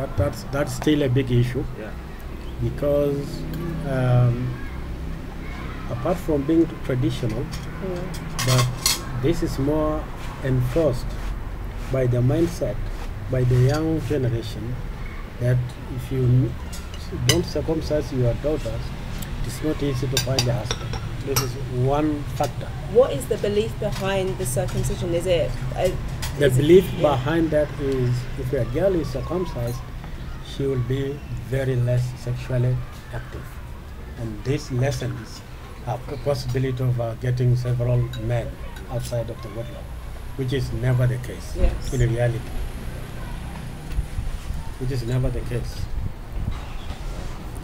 that's still a big issue Yeah. because apart from being traditional, but this is more enforced by the mindset, by the young generation, that if you don't circumcise your daughters, it's not easy to find a husband. This is one factor. What is the belief behind the circumcision? Is it The is it- belief yeah. behind that is if a girl is circumcised, she will be very less sexually active. And this lessens her possibility of getting several men outside of the wedlock, which is never the case Yes. in reality. Which is never the case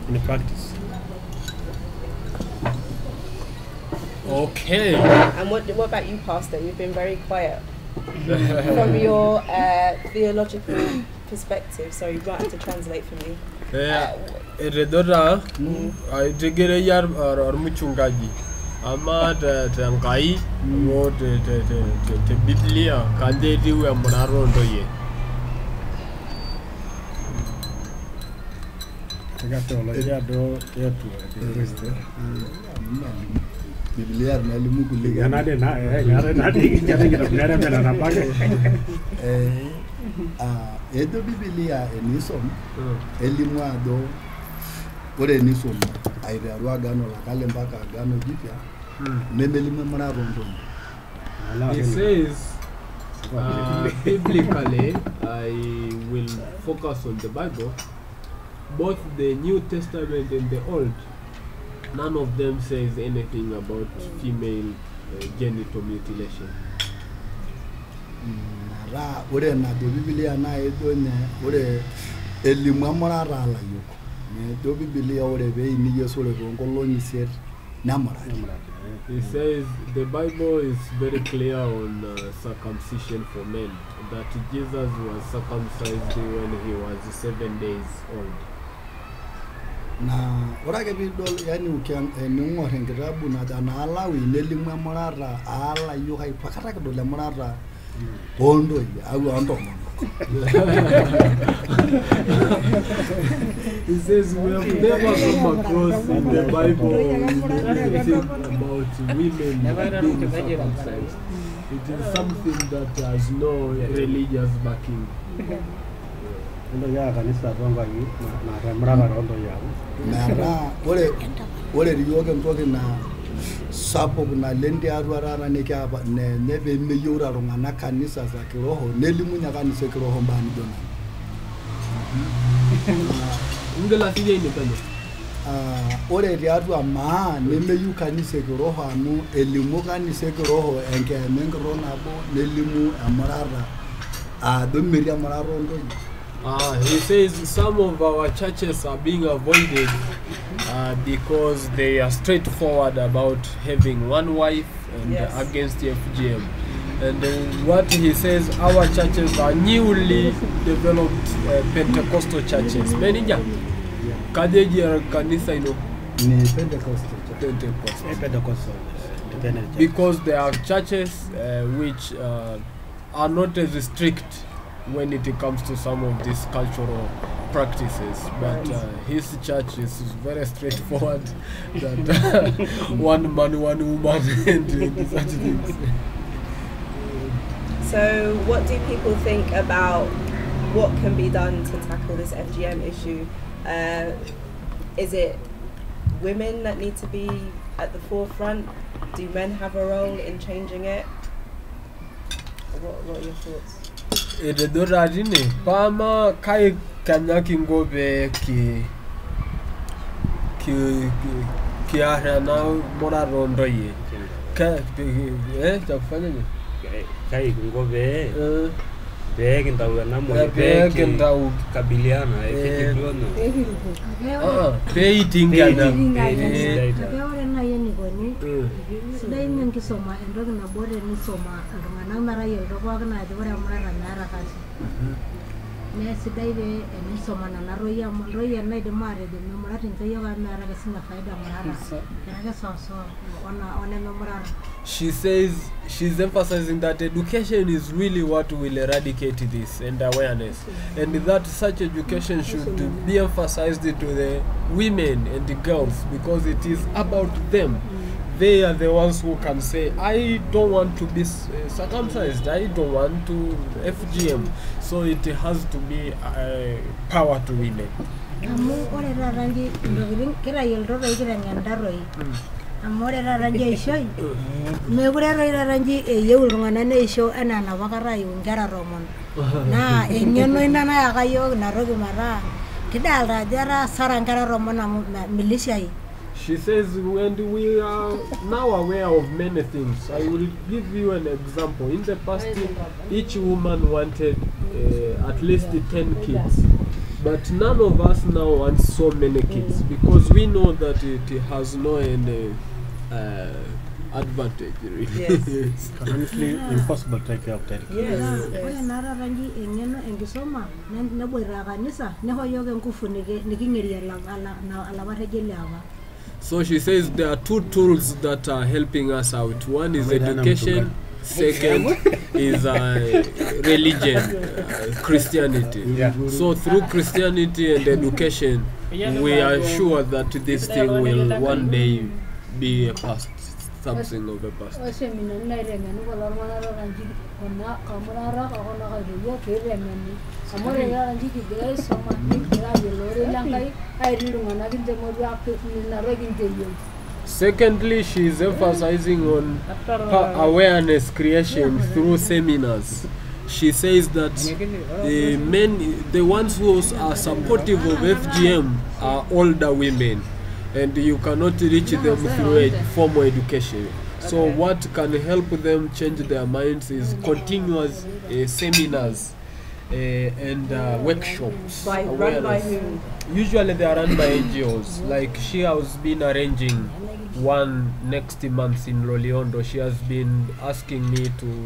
in practice. Okay. And what about you, Pastor? You've been very quiet. From your theological perspective, sorry, you might have to translate for me. Redora aitegere yar or mchungaji ama te ngai wo te Biblia kande diwe monarondo ye. Teologia do yetu Kristo. Biblia na limu kuliga. Yanade na yare na dijane kitamera mena na pake. Edo Biblia enisom elimu ado ore enisom aireru agano la kale mpaka agano jipya nemelimu monarondo. He says biblically I will focus on the Bible. Both the New Testament and the Old, none of them says anything about female genital mutilation. Ra ore na do Biblia na edo ne ore elimu amorara la yoko. Ne do Biblia ore be ni Yesu le ngoloni set namara. He says the Bible is very clear on circumcision for men, that Jesus was circumcised when he was 7 days old. Na ora ke bidol yani ukian nungo hengirabu na dana alawi nelimu amorara ala yo hai pakara ke dole amorara ondo ya au ondo. He says we have never come across in the Bible anything about women being circumcised. It is something that has no religious backing. Ndo ya kanisa tonga yi na remrara rondo ya. Na ore riyoge mtoke na sapo na lendi arwara ne kaba ne nebe meyura rungana kanisa za kiroho nelimu nya kanisa kiroho mbani dona. Ungela tije ni pale. Ore riatu ama nemeyu kanisa kiroho anu elimu kanisa kiroho enke mengro nabo nelimu amarara do meria amarara ndo. He says some of our churches are being avoided because they are straightforward about having one wife and against the FGM. And what he says, our churches are newly developed Pentecostal churches. Menija kadeji kanisa ino ni Pentecostal. Because there are churches which are not as strict when it comes to some of these cultural practices, but his church is very straightforward, that one man, one woman, and such things. So what do people think about what can be done to tackle this FGM issue? Is it women that need to be at the forefront? Do men have a role in changing it? What are your thoughts? Edora dine pama kai kanyaki ngobe ki arana mora rondo ye ka tafanya ni kai ngobe Begindau na mo begindau kabiliana ekidono peitingana ore na yeni goni sidai men kisoma endoki na bore ni soma ngana mara yero kwa na de ore mara nara kasi ne sidai be ni soma na roya na de mare de mara tinka yo ga nara kasi na faida mara kana so ona mara. She says she's emphasizing that education is really what will eradicate this, and awareness, and that such education should be emphasized to the women and the girls, because it is about them. They are the ones who can say, I don't want to be circumcised, I don't want to FGM. So it has to be power to women. Amore rangi shoy me gure rangi yeul ngana ne show ana na bakara yungara romon na enyono ina na akayo na rogi mara kidalra jara sarangara romon na militia. She says, when we are now aware of many things, I will give you an example. In the past, each woman wanted at least 10 kids. But none of us now want so many kids, because we know that it has no any advantage, really. Yes. It's currently impossible to take care of 10 kids. Yes. So she says there are two tools that are helping us out. One is education, second is religion, Christianity. Yeah. So through Christianity and education, we are sure that this thing will one day be a past, something of the past. Secondly, she is emphasizing on awareness creation through seminars. She says that the ones who are supportive of FGM are older women, and you cannot reach them through formal education. So what can help them change their minds is continuous seminars and workshops. Run by whom? Usually they are run by NGOs. Like she has been arranging one next month in Loliondo. She has been asking me to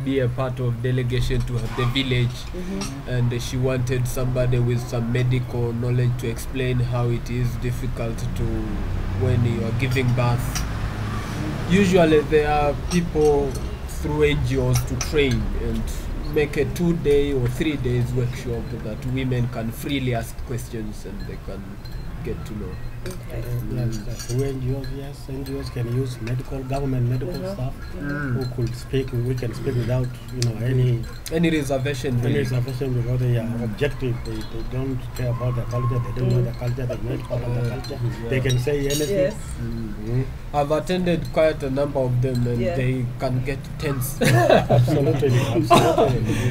be a part of delegation to the village, and she wanted somebody with some medical knowledge to explain how it is difficult to when you are giving birth. Usually there are people through NGOs to train and make a 2-day or 3 days workshop that women can freely ask questions and they can get to know. Yes, through NGOs, yes, NGOs can use government medical staff who could speak. We can speak without, any reservation. Any reservation because they are objective. They don't care about the culture. They don't know the culture. They're not part of the culture. They can say anything. Yes. I've attended quite a number of them, and they can get tense. Absolutely.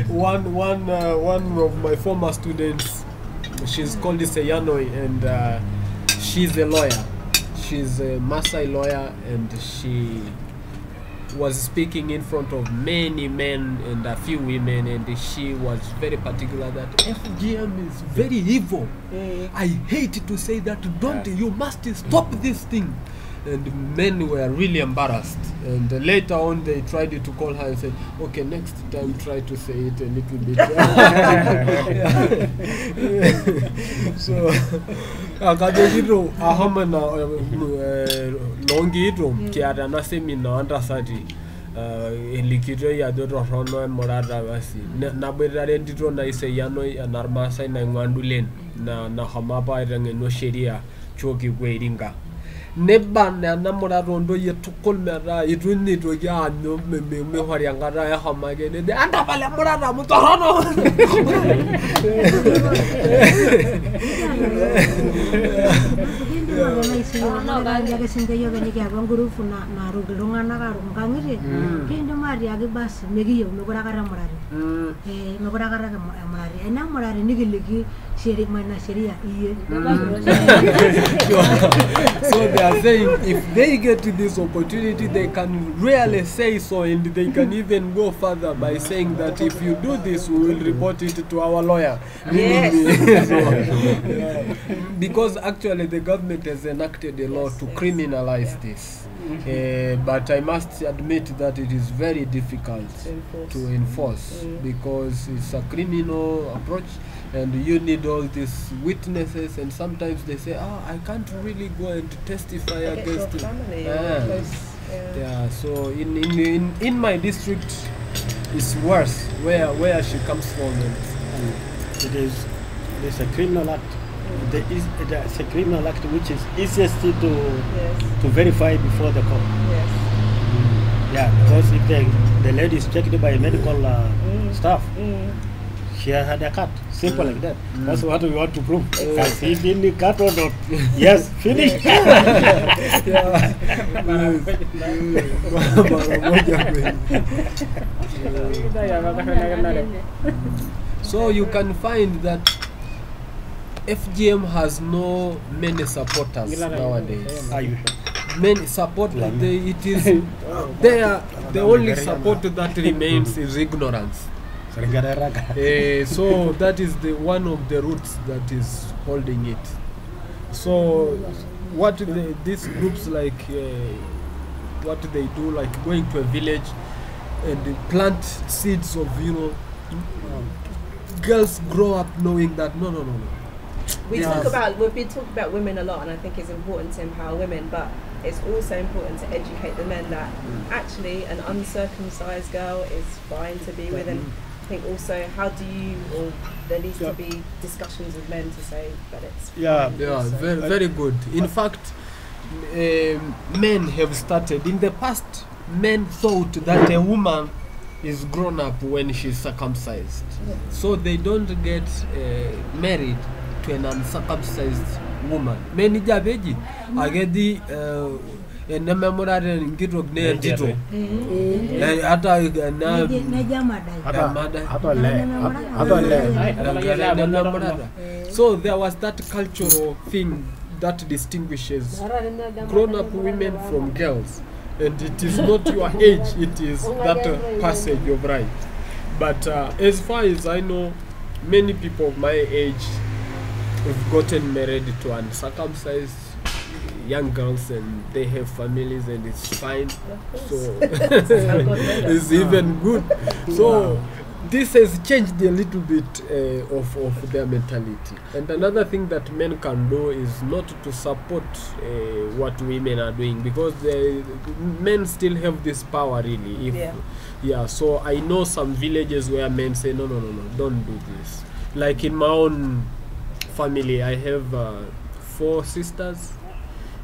One of my former students, she's called Seyanoi, and she's a lawyer. She's a Maasai lawyer, and she was speaking in front of many men and a few women, and she was very particular that FGM is very evil. I hate to say that. You must stop this thing. And men were really embarrassed, and later on they tried to call her and said, okay, next time try to say it a little bit. So akadejiro ahamana longito kiara na seminar undersati elikito ya dodo rono morada basi na bedare ndito na iseyano narmasa na ngwandulen na hamapa irangeno sheria choki kweringa neban na namora rondo yetukol mera iduni to ya no me hori ngara ya hamage ne anda pale morada mutorono So they are saying if they get this opportunity, they can really say so, and they can even go further by saying that if you do this, we will report it to our lawyer. Yes. Because actually the government has enacted a law to criminalize this. But I must admit that it is very difficult to enforce because it's a criminal approach, and you need all these witnesses, and sometimes they say, I can't really go and testify against it. So in my district it's worse where she comes from, and it's a criminal act. It's a criminal act which is easiest to verify before the court. Yes. Yeah, because if the lady is checked by medical staff, she had a cut. Simple like that. That's what we want to prove. Has he been cut or not? Yes, finished. So you can find that FGM has no many supporters nowadays. Many support, it is the only support that remains is ignorance. So that is one of the roots that is holding it. So what these groups like what they do, like going to a village and plant seeds of girls grow up knowing that no, We Yes. talk about, we've been talking about women a lot, and I think it's important to empower women, but it's also important to educate the men that actually an uncircumcised girl is fine to be with. And I think also, how do you, or there needs to be discussions with men to say that it's Yeah. fine Yeah, also. very good. In fact, men have started. In the past, men thought that a woman is grown up when she's circumcised. So they don't get married to an uncircumcised woman. Many jabeji agedi enememorare ngitok ne ntito. Hata na so there was that cultural thing that distinguishes grown-up women from girls, and it is not your age, it is that passage of right. But as far as I know, many people of my age have gotten married to uncircumcised young girls, and they have families, and it's fine. So it's even good. So this has changed a little bit of their mentality. And another thing that men can do is not to support what women are doing, because men still have this power, really. So I know some villages where men say, no, don't do this. Like in my own family, I have 4 sisters.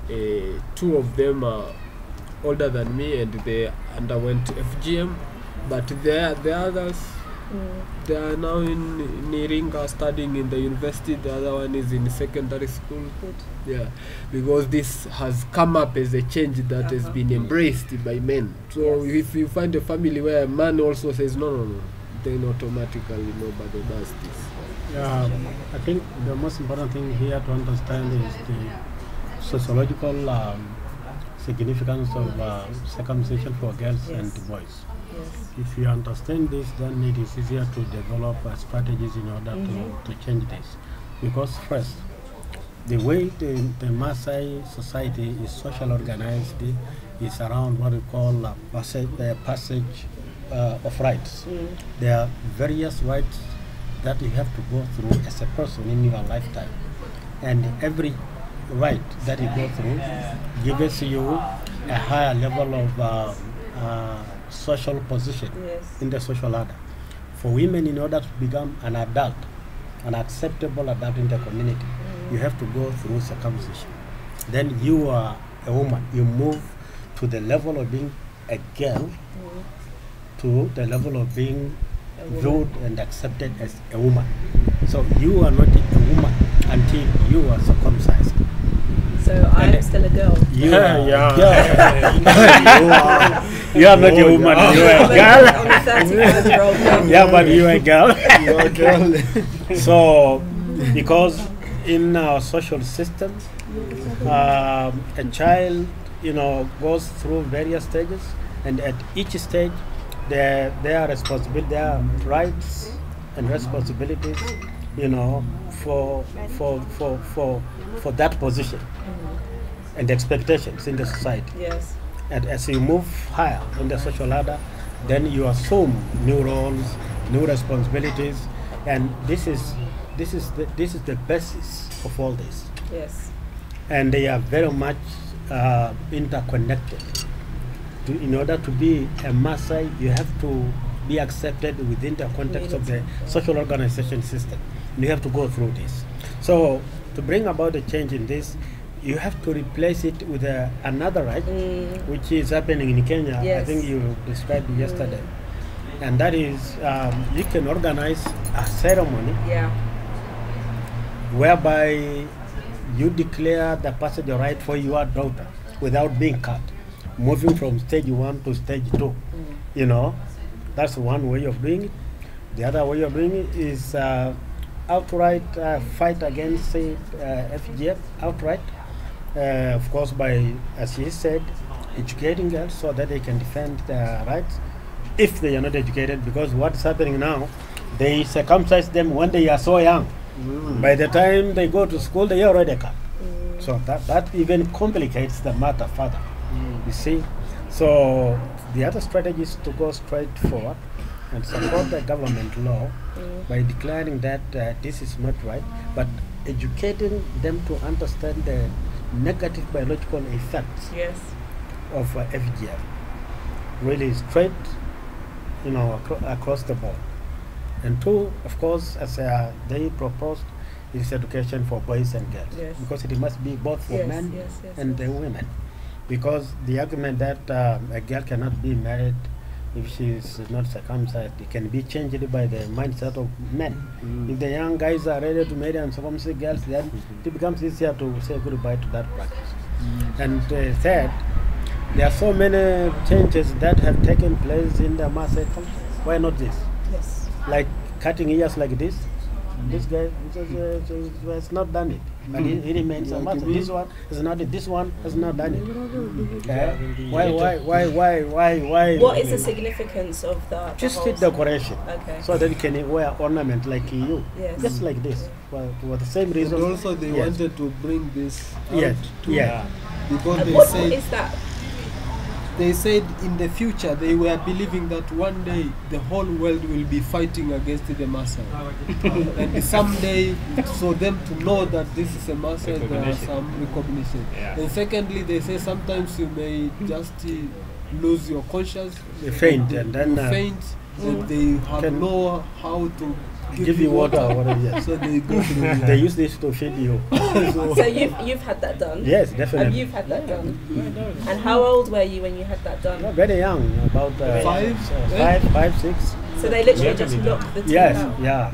2 of them are older than me, and they underwent FGM, but the others, they are now in Niringa studying in the university. The other one is in secondary school. Yeah, because this has come up as a change that has been embraced by men. So if you find a family where a man also says no, then automatically nobody does this. Yeah, I think the most important thing here to understand is the sociological significance of circumcision for girls and boys. If you understand this, then it is easier to develop strategies in order to change this. Because first, the way the Maasai society is social organized is around what we call passage of rights. There are various rights that you have to go through as a person in your lifetime. And every right that you go through gives you a higher level of social position in the social ladder. For women, in order to become an adult, an acceptable adult in the community, you have to go through circumcision. Then you are a woman. You move to the level of being a girl, to the level of being viewed and accepted as a woman. So you are not a woman until you are circumcised. So I am still a girl. You are a girl. You are not a woman. You are a girl. I'm a 35-year-old girl. Yeah, but you are a girl. You are a girl. So, because in our social system, a child, goes through various stages, and at each stage, there are responsibilities, there are rights and responsibilities, for that position, and expectations in the society. Yes. And as you move higher in the social ladder, then you assume new roles, new responsibilities, and this is the basis of all this. Yes. And they are very much interconnected. In order to be a Maasai, you have to be accepted within the context of the social organization system. You have to go through this. So to bring about a change in this, you have to replace it with another right, which is happening in Kenya. Yes. I think you described it yesterday. And that is, you can organize a ceremony whereby you declare the passage of right for your daughter without being cut, moving from stage 1 to stage 2. That's one way of doing it. The other way of doing it is outright fight against FGM, outright. Of course, by, as he said, educating girls so that they can defend their rights if they are not educated, because what's happening now, they circumcise them when they are so young. By the time they go to school, they are already cut. So that even complicates the matter further, you see. So the other strategy is to go straight forward and support the government law by declaring that this is not right, but educating them to understand the negative biological effects Yes. of FGM, really straight, across the board. And two, of course, as they proposed, is education for boys and girls, Yes. because it must be both for Yes, men yes, yes, and yes. the women. Because the argument that a girl cannot be married if she is not circumcised, it can be changed by the mindset of men. If the young guys are ready to marry uncircumcised girls, then it becomes easier to say goodbye to that practice. And third, there are so many changes that have taken place in the Maasai culture. Why not this? Yes. Like cutting ears like this. This guy has not done it, but he remains a Maasai. This one has not. This one has not done it. Why? What is the significance of the Just whole decoration, Okay. so that you can wear ornament like you, Yes. just like this, for the same reason. And also they Yes. wanted to bring this out Yes, too, yeah. because What they is that? said in the future they were believing that one day the whole world will be fighting against the Maasai, and someday for them to know that this is a Maasai, there is some recognition. Yeah. And secondly, they say sometimes you may just lose your conscience, You faint, and then, you faint, and they have can know how to give you water or whatever. Yes. so they go through They use this to feed you. So you've had that done? Yes, And definitely. you've had that done? And how old were you when you had that done? Very young, about Five? five, 6. So they literally just locked the teeth Yes, out? yeah.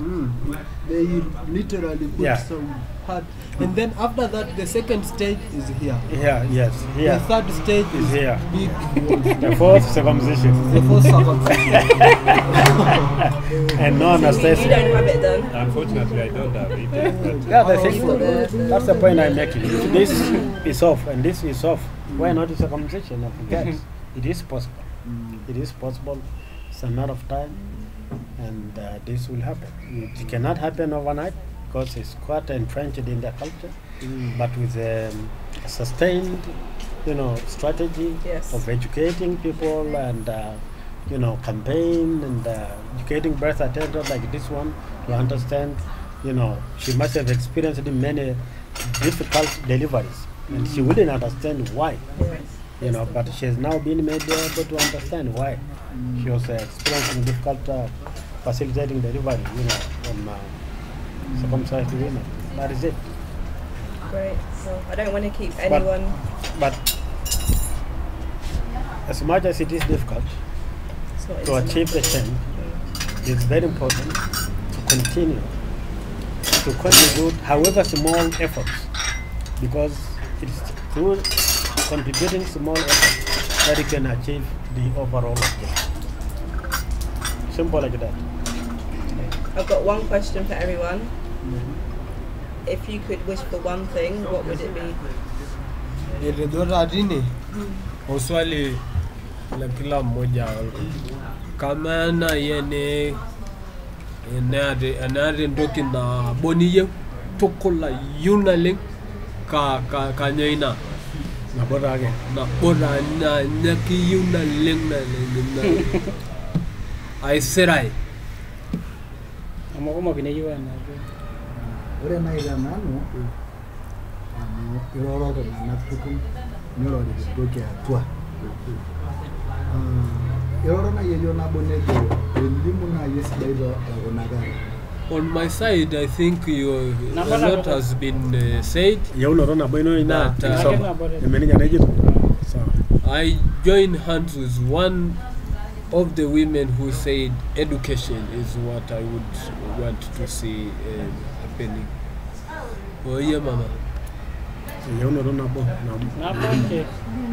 They literally put Yeah. some hard, and then after that the second stage is here. Yeah, yes, The here. third stage Is here. big ones. The fourth circumcision. The first circumcision. And no You don't anesthesia. have it done? Unfortunately, I don't have it. But Yeah, that's the point I'm making. If this is off and this is off, why not a circumcision of girls? It is possible. It is possible. It's a matter of time, and this will happen. It cannot happen overnight because it's quite entrenched in the culture, but with a sustained, strategy Yes. of educating people and campaign and educating birth attendants like this one to understand. She must have experienced many difficult deliveries, and she wouldn't understand why. Yes. But she has now been made able to understand why she was experiencing difficult facilitating delivery, from circumcised women. That is it. Great. So I don't want to keep anyone. But as much as it is difficult It's not to easy. achieve the change, it's very important to continue to contribute, however small efforts, because it's through contributing small efforts that you can achieve the overall objective. Simple like that. I've got one question for everyone. If you could wish for one thing, what would it be? Ilidhoratini uswali la kila mmoja kama na yene enade ndoki na boniye tokola yunaling ka nyaina Na bora again. na bora na nyaki yunaling na ai serai Amo como que ne yuan. Ore nai tenanu amu iroro iltung'anak tukul nirorita entoki atua. Iroro nai eyieu nabo nejo elimu nai esidai tekunakata. on my side. I think a lot has been said. Yaunoto nabo ino ina That, kisoma. Emenija na Egypt. Sawa. I join hands with one of the women who said education is what I would want to see happening. Oh yeah, mama. Yaunoto nabo. Na ponke.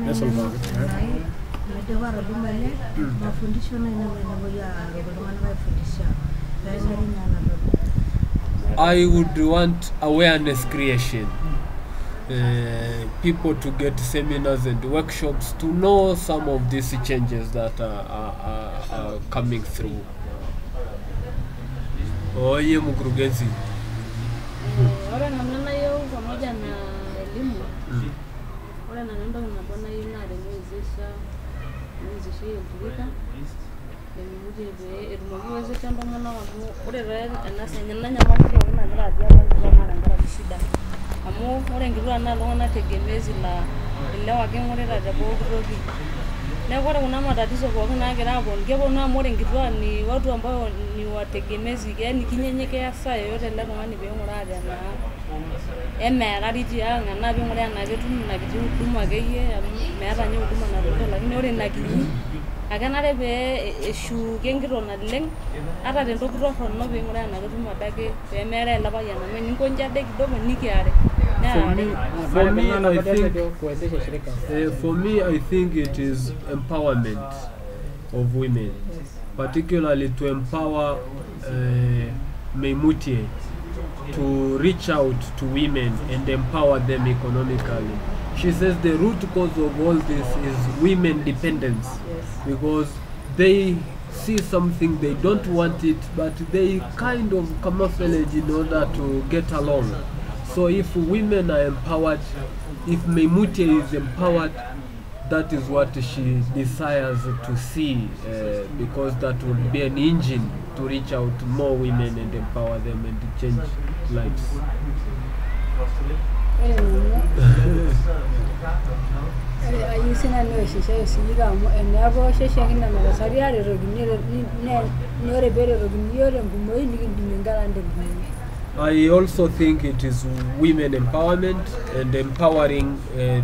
That's all about it. mafundisho na inavyoya rodomana wafundisha I would want awareness creation. People to get seminars and workshops to know some of these changes that are coming through. Oh yeah, mkurugenzi. Ore nanu nayieu pamoja na elimu, ore nanu entoki nabo nayieu naa teniwezesha ilturika mimutie pee etumoki wezesha entomonok amu ore taa ena nyamali pookin nagira atii apa nkituak naa tenkaraki shida amu ore nkituak naa iltung'anak tegemezi laa ilewa ake ing'orita te pooki toki. Neeku ore kuna matatizo pookin naagira aaponu keponu amu ore nkituak ni watu ambao ni wategemezi, yaani kinyenyekea saa yoyote ele tung'ani peing'uraa tenaa emeekari tiang' enaa piing'uraa enaa ketum ina kiti huduma akeyie amu meeta ninye huduma natosho, lakini ore ina kinyi akenare pee eshuuki enkitok naleng' ata tentoki torrono piing'uraa enaa ketum adake peemeerai ele payian amu eninkonji ade kidogo nikiari. For me, I think it is empowerment of women, particularly to empower mimutie to reach out to women and empower them economically. She says the root cause of all this is women dependence, because they see something, they don't want it, but they kind of camouflage in order to get along. So if women are empowered, if mimutie is empowered, that is what she desires to see, because that would be an engine to reach out to more women and empower them and to change lives. Ayisina no shisha siga mo enabo sheshe kina na sari are rogini ne ore bere rogini yore ngumoi ngingara ndengini. I also think it is women empowerment and empowering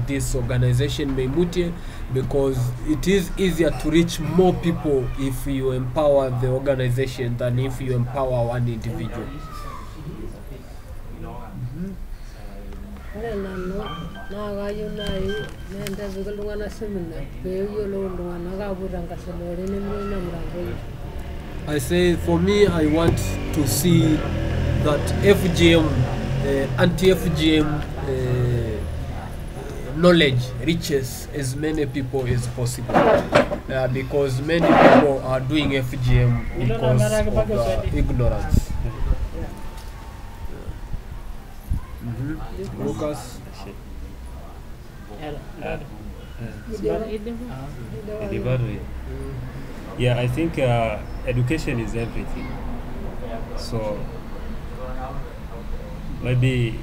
this organization mimutie, because it is easier to reach more people if you empower the organization than if you empower one individual. I say, for me, I want to see that FGM, anti-FGM knowledge reaches as many people as possible, because many people are doing FGM because of ignorance. Lucas? Yeah, I think education is everything. So maybe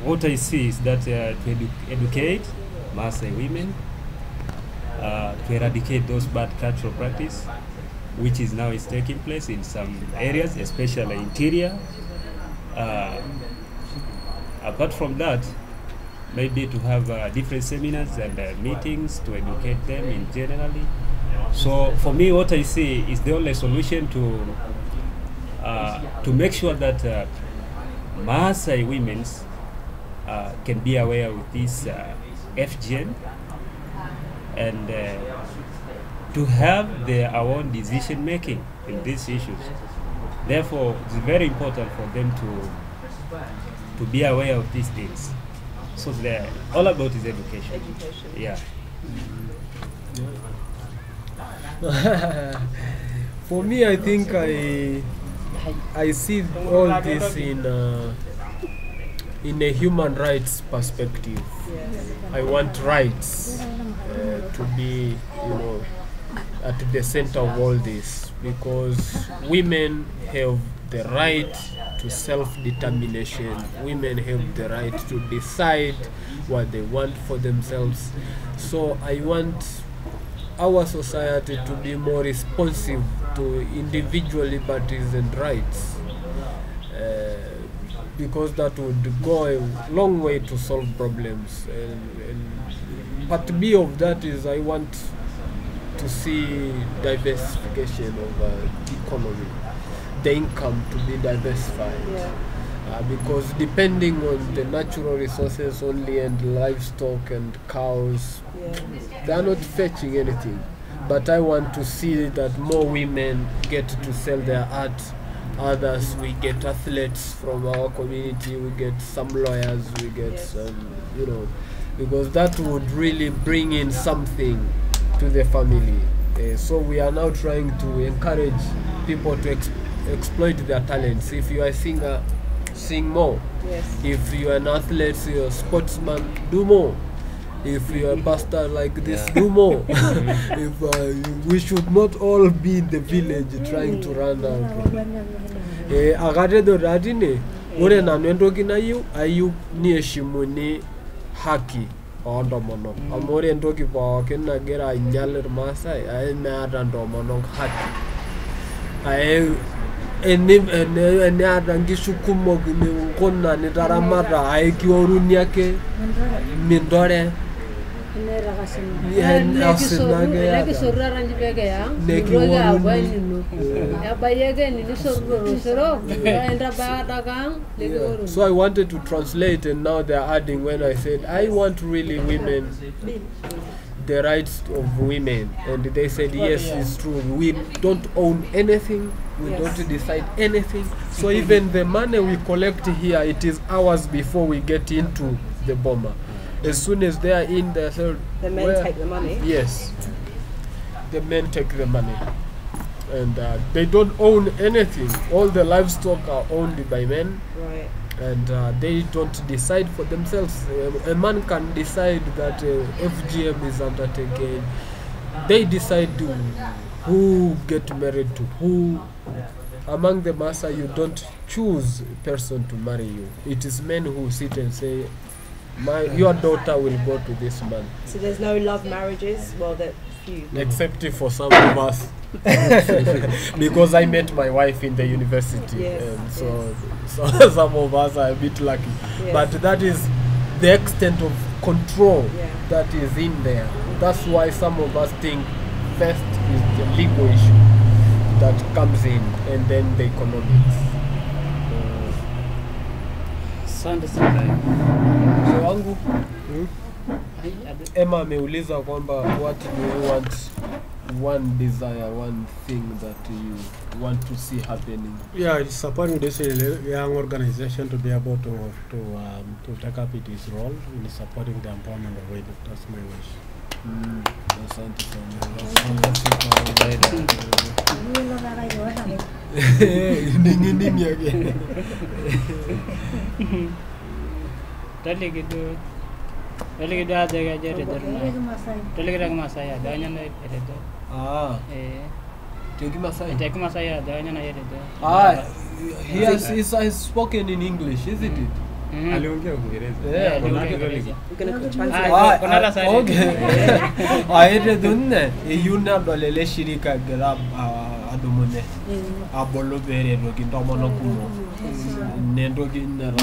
what I see is that to educate Maasai women, to eradicate those bad cultural practice, which is now is taking place in some areas, especially interior. Apart from that, maybe to have different seminars and meetings to educate them in generally. So for me, what I see is the only solution to make sure that Maasai women can be aware of this FGM and to have their own decision making in these issues. Therefore, it's very important for them to be aware of these things. So all about is education. Yeah. For me, I think I see all this in a human rights perspective. I want rights to be, at the center of all this, because women have the right to self-determination. Women have the right to decide what they want for themselves. So I want our society to be more responsive to individual liberties and rights, because that would go a long way to solve problems. And part B of that is I want to see diversification of the economy, the income to be diversified. Because depending on the natural resources only and livestock and cows, they are not fetching anything. But I want to see that more women get to sell their art. Others, we get athletes from our community, we get some lawyers, we get some, because that would really bring in something to the family. So we are now trying to encourage people to exploit their talents. If you are a singer, sing more. If you are an athlete, you're a sportsman, do more. if you're a pastor like this, do more. If we should not all be in the village trying to run out. Agatedo ratine, ore nanu entoki ayu nieshimuni haki ontomonok. Amu ore entoki pookin nagira ainyal irmaasai meeta ntomonok haki. Eniata nkishu kumok kuna nitaramata aikioruni ake mindore So I wanted to translate, and now they're adding when I said I want really women, the rights of women, and they said yes, it's true. We don't own anything, we don't decide anything. So even the money we collect here, it is ours before we get into the bomber. As soon as they are in there, so the men take the money. Yes, the men take the money, and they don't own anything. All the livestock are owned by men. Right. And they don't decide for themselves. A man can decide that FGM is undertaken. They decide who get married to who. Among the Massa, you don't choose a person to marry you. It is men who sit and say, your daughter will go to this man. So there's no love marriages? Well, that few. Except for some of us. Because I met my wife in the university, yes, and so some of us are a bit lucky. Yes. But that is the extent of control that is in there. That's why some of us think first is the legal issue that comes in, and then the economics. Asante sana. So wangu Emma ameuliza kwamba what do you want, one desire, one thing that you want to see happening? Yeah, it's supporting this young organization to be able to take up its role in supporting the empowerment of women. That's my wish. Asante sana. Nini again? Tali gitu aja redo. Tali kita ke Masai ada nya na redo. Teki Masai. Teki Masai ada nya na redo. He has spoken in English, isn't it? Aliongea Kiingereza. We're going to translate. Okay. Aere dunne yuna dolele shirika grab adomone. Abolo bere do kintomono kumo. Nendo kinara.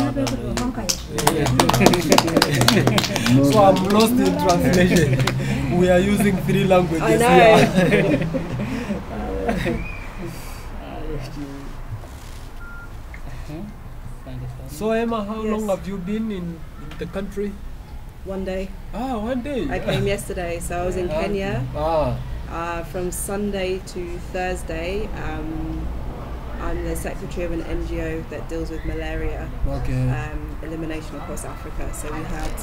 So I'm lost in translation. We are using 3 languages here. So Emma, how long have you been in the country? 1 day. 1 day. I came yesterday, so I was in Kenya. From Sunday to Thursday. I'm the secretary of an NGO that deals with malaria elimination across Africa. So we had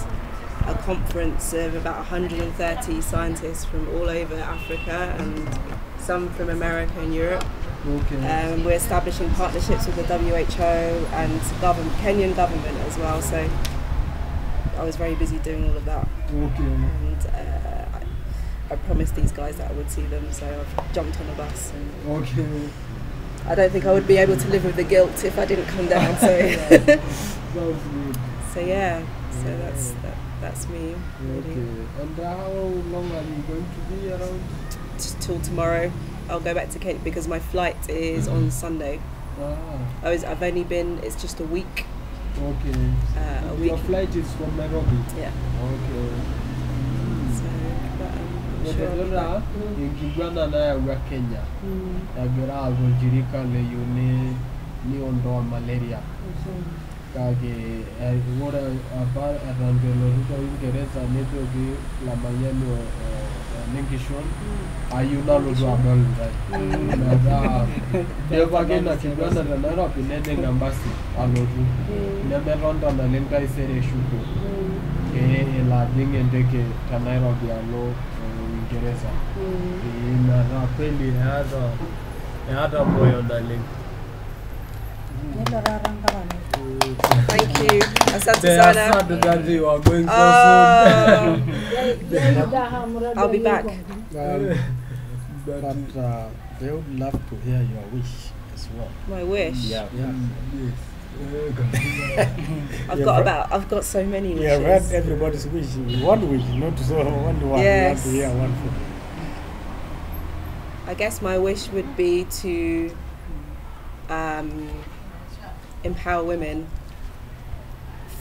a conference of about 130 scientists from all over Africa and some from America and Europe. We're establishing partnerships with the WHO and Kenyan government as well. So I was very busy doing all of that. And I promised these guys that I would see them, so I've jumped on a bus. And I don't think I would be able to live with the guilt if I didn't come down. So so yeah, so that's me. Really. And how long are you going to be around? Till tomorrow. I'll go back to Kenya because my flight is on Sunday. I've only been, it's just a week. A week. Your flight is from Nairobi? Yeah. So, but Kigwana na ya Kenya. Agira agojirika le yune ni ondoa malaria. Kage wora abar arangelo ruto Uingereza neto gi la mayano linkishon ayuna lo do abal right. Na deva gena Kigwana na Nairobi nende ngambasi alotu. Nebe ronda na lenga isere shuko. La dinge ndeke ta Nairobi alo Uingereza. Na kweli hata moyo na link. Thank you. Asante They are sana. sad that you are going so I'll be back. But they would love to hear your wish as well. My wish. Yeah. I've got so many wishes. Yeah, read everybody's wish. One wish, not so only one. Yes. You have to hear one from you. I guess my wish would be to empower women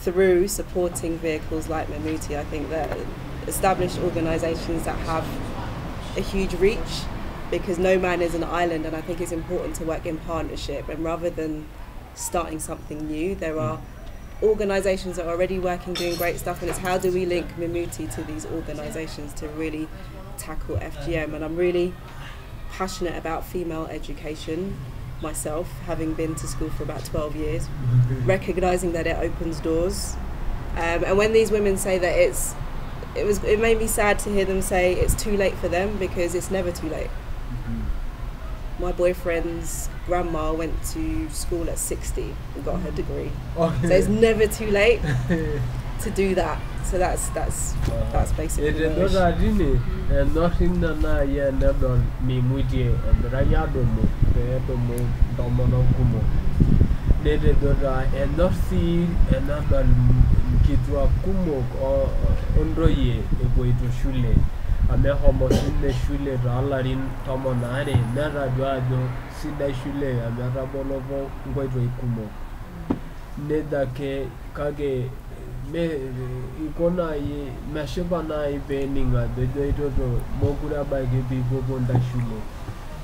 through supporting vehicles like mimutie. I think that established organisations that have a huge reach, because no man is an island, and I think it's important to work in partnership, and rather than starting something new, there are organisations that are already working, doing great stuff, and it's how do we link mimutie to these organisations to really tackle FGM. And I'm really passionate about female education myself, having been to school for about 12 years, recognising that it opens doors. And when these women say that it made me sad to hear them say it's too late for them, because it's never too late. My boyfriend's grandma went to school at 60 and got her degree. So it's never too late to do that. So that's basically my wish. nothing na ye never mimutie and rayadomo pedomo domono kumo. Dede doda and not see another kitwa kumo or ondroye eboito shule. Ame homo sinde shule ralarin tomonare nara dwado sida shule amera bonovo ngoito ikumo. Neda ke kage me ikona ye mashiba na ibeninga dodo mogura bage bi bobonda shule.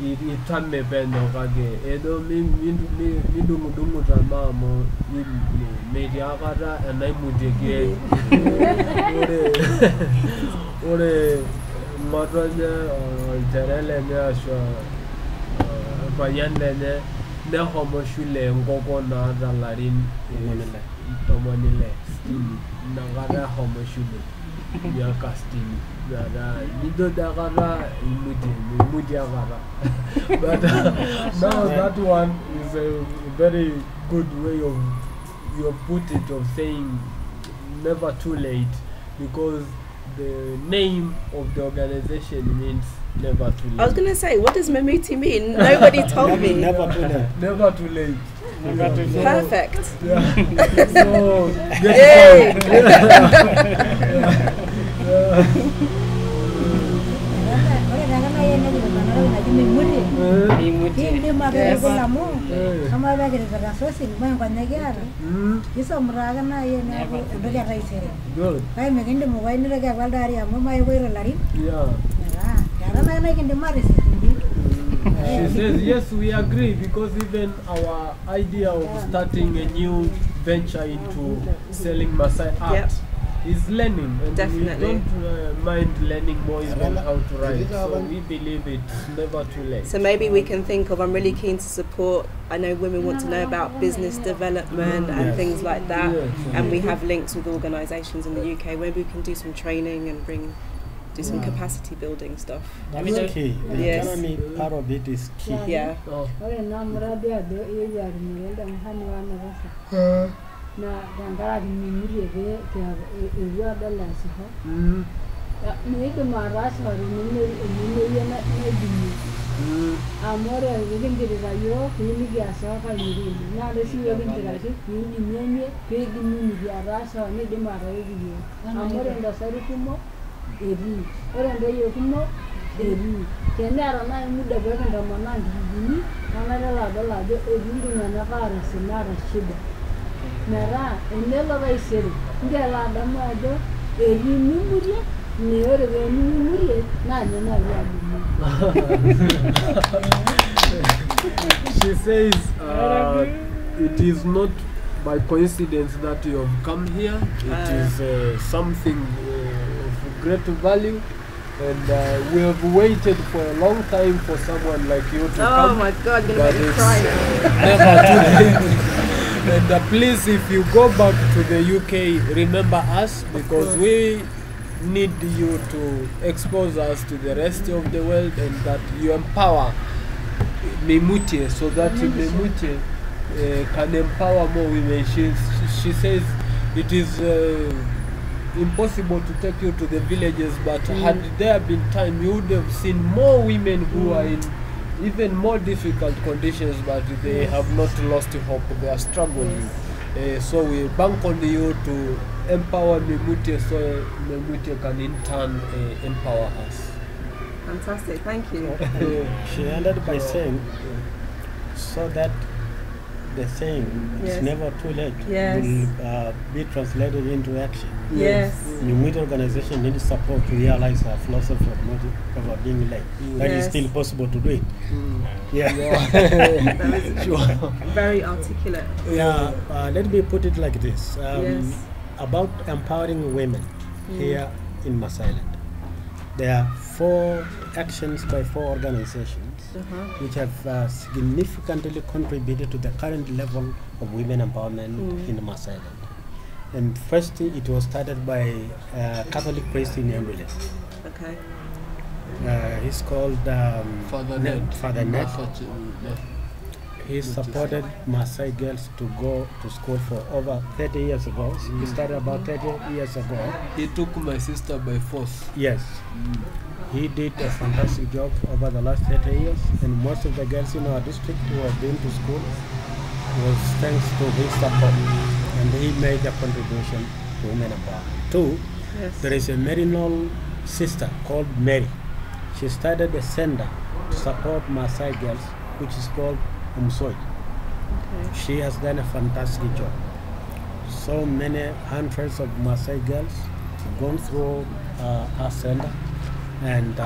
Itame beno kage edo midungu drama mo media kara and I mudege ore madanya terele ne asho bayande ne homo shule ngoko na dalarin tomonile nagara homo shule ya casting dada nido dagara imudi agara. But now that one is a very good way of you put it, of saying never too late, because the name of the organization means never too late. I was gonna say, what does mimutie mean? Nobody told me. Never too late. Never too late. Never too late. Perfect. Yeah. So Yay. Good. She says yes, we agree, because even our idea of starting a new venture into selling Maasai art is learning, and Definitely. we don't mind learning more even how to write. So we believe it's never too late. So maybe we can think of, I'm really keen to support, I know women want to know about business development and things like that, and we have links with organisations in the UK where we can do some training and do some capacity building stuff. That's key. The Yes. economy part of it is key. Yeah. Oh. Na dangara mimutie ke ewa dala siho ni ke maras haru ni na dini amore ngindiri rayo kini biasa ka yiri na le si yo ngindira si ni nyenye ke dini ni rasa ni de marayo dini amore nda sari kumo eri ore ndo yo kumo eri kenara na muda beka ndo mana dini na la do eri na fara sinara shida Nara, enela vai ser. Ngela damado, eri mimurie, neore ve mimurie, na She says it is not by coincidence that you have come here. It is something of great value, and we have waited for a long time for someone like you to come. Oh my God, you're But gonna make me it's cry now. never too late. And please, if you go back to the UK, remember us, because we need you to expose us to the rest of the world, and that you empower mimutie, so that mimutie can empower more women. She says it is impossible to take you to the villages, but had there been time, you would have seen more women who are in even more difficult conditions, but they have not lost hope. They are struggling. So we bank on you to empower mimutie, so mimutie can in turn empower us. Fantastic, thank you. She ended by saying, so that the saying, it's never too late, will be translated into action. Yes. Mimutie organization needs support to realize her philosophy of being late. But it's still possible to do it. Sure. Very articulate. Let me put it like this. About empowering women here in Masailand. There are 4 actions by 4 organizations which have significantly contributed to the current level of women empowerment in Masailand. And first, it was started by a Catholic priest in Yambile. Okay. He's called Father Ned. He supported Maasai girls to go to school for over 30 years ago. He started about 30 years ago. He took my sister by force. Yes. He did a fantastic job over the last 30 years, and most of the girls in our district who have been to school was thanks to his support, and he made a contribution to women empowerment. 2, there is a Merinol sister called Mary. She started a center to support Maasai girls, which is called Umsoi. She has done a fantastic job. So many hundreds of Maasai girls have gone through her center, and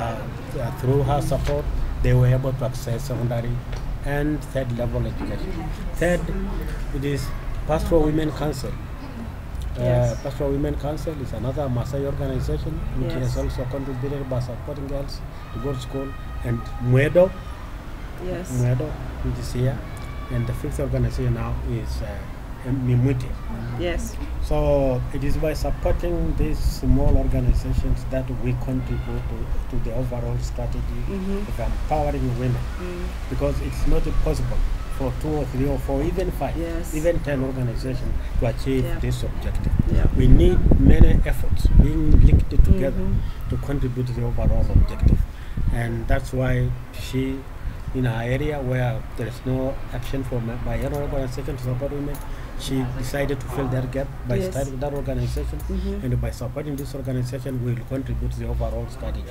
through her support, they were able to access secondary and 3rd level education. 3rd, it is Pastoral Women Council. Pastoral Women Council is another Maasai organization which has also contributed by supporting girls to go to school. And Mwedo, which is here. And the 5th organization now is mimutie. Yes. So it is by supporting these small organizations that we contribute to the overall strategy of empowering women, because it's not possible for 2 or 3 or 4, even 5, even 10 organizations to achieve this objective. We need many efforts being linked together to contribute to the overall objective, and that's why she, in her area where there is no action by any organization to support women, she decided to fill that gap by starting that organization, and by supporting this organization, we will contribute to the overall strategy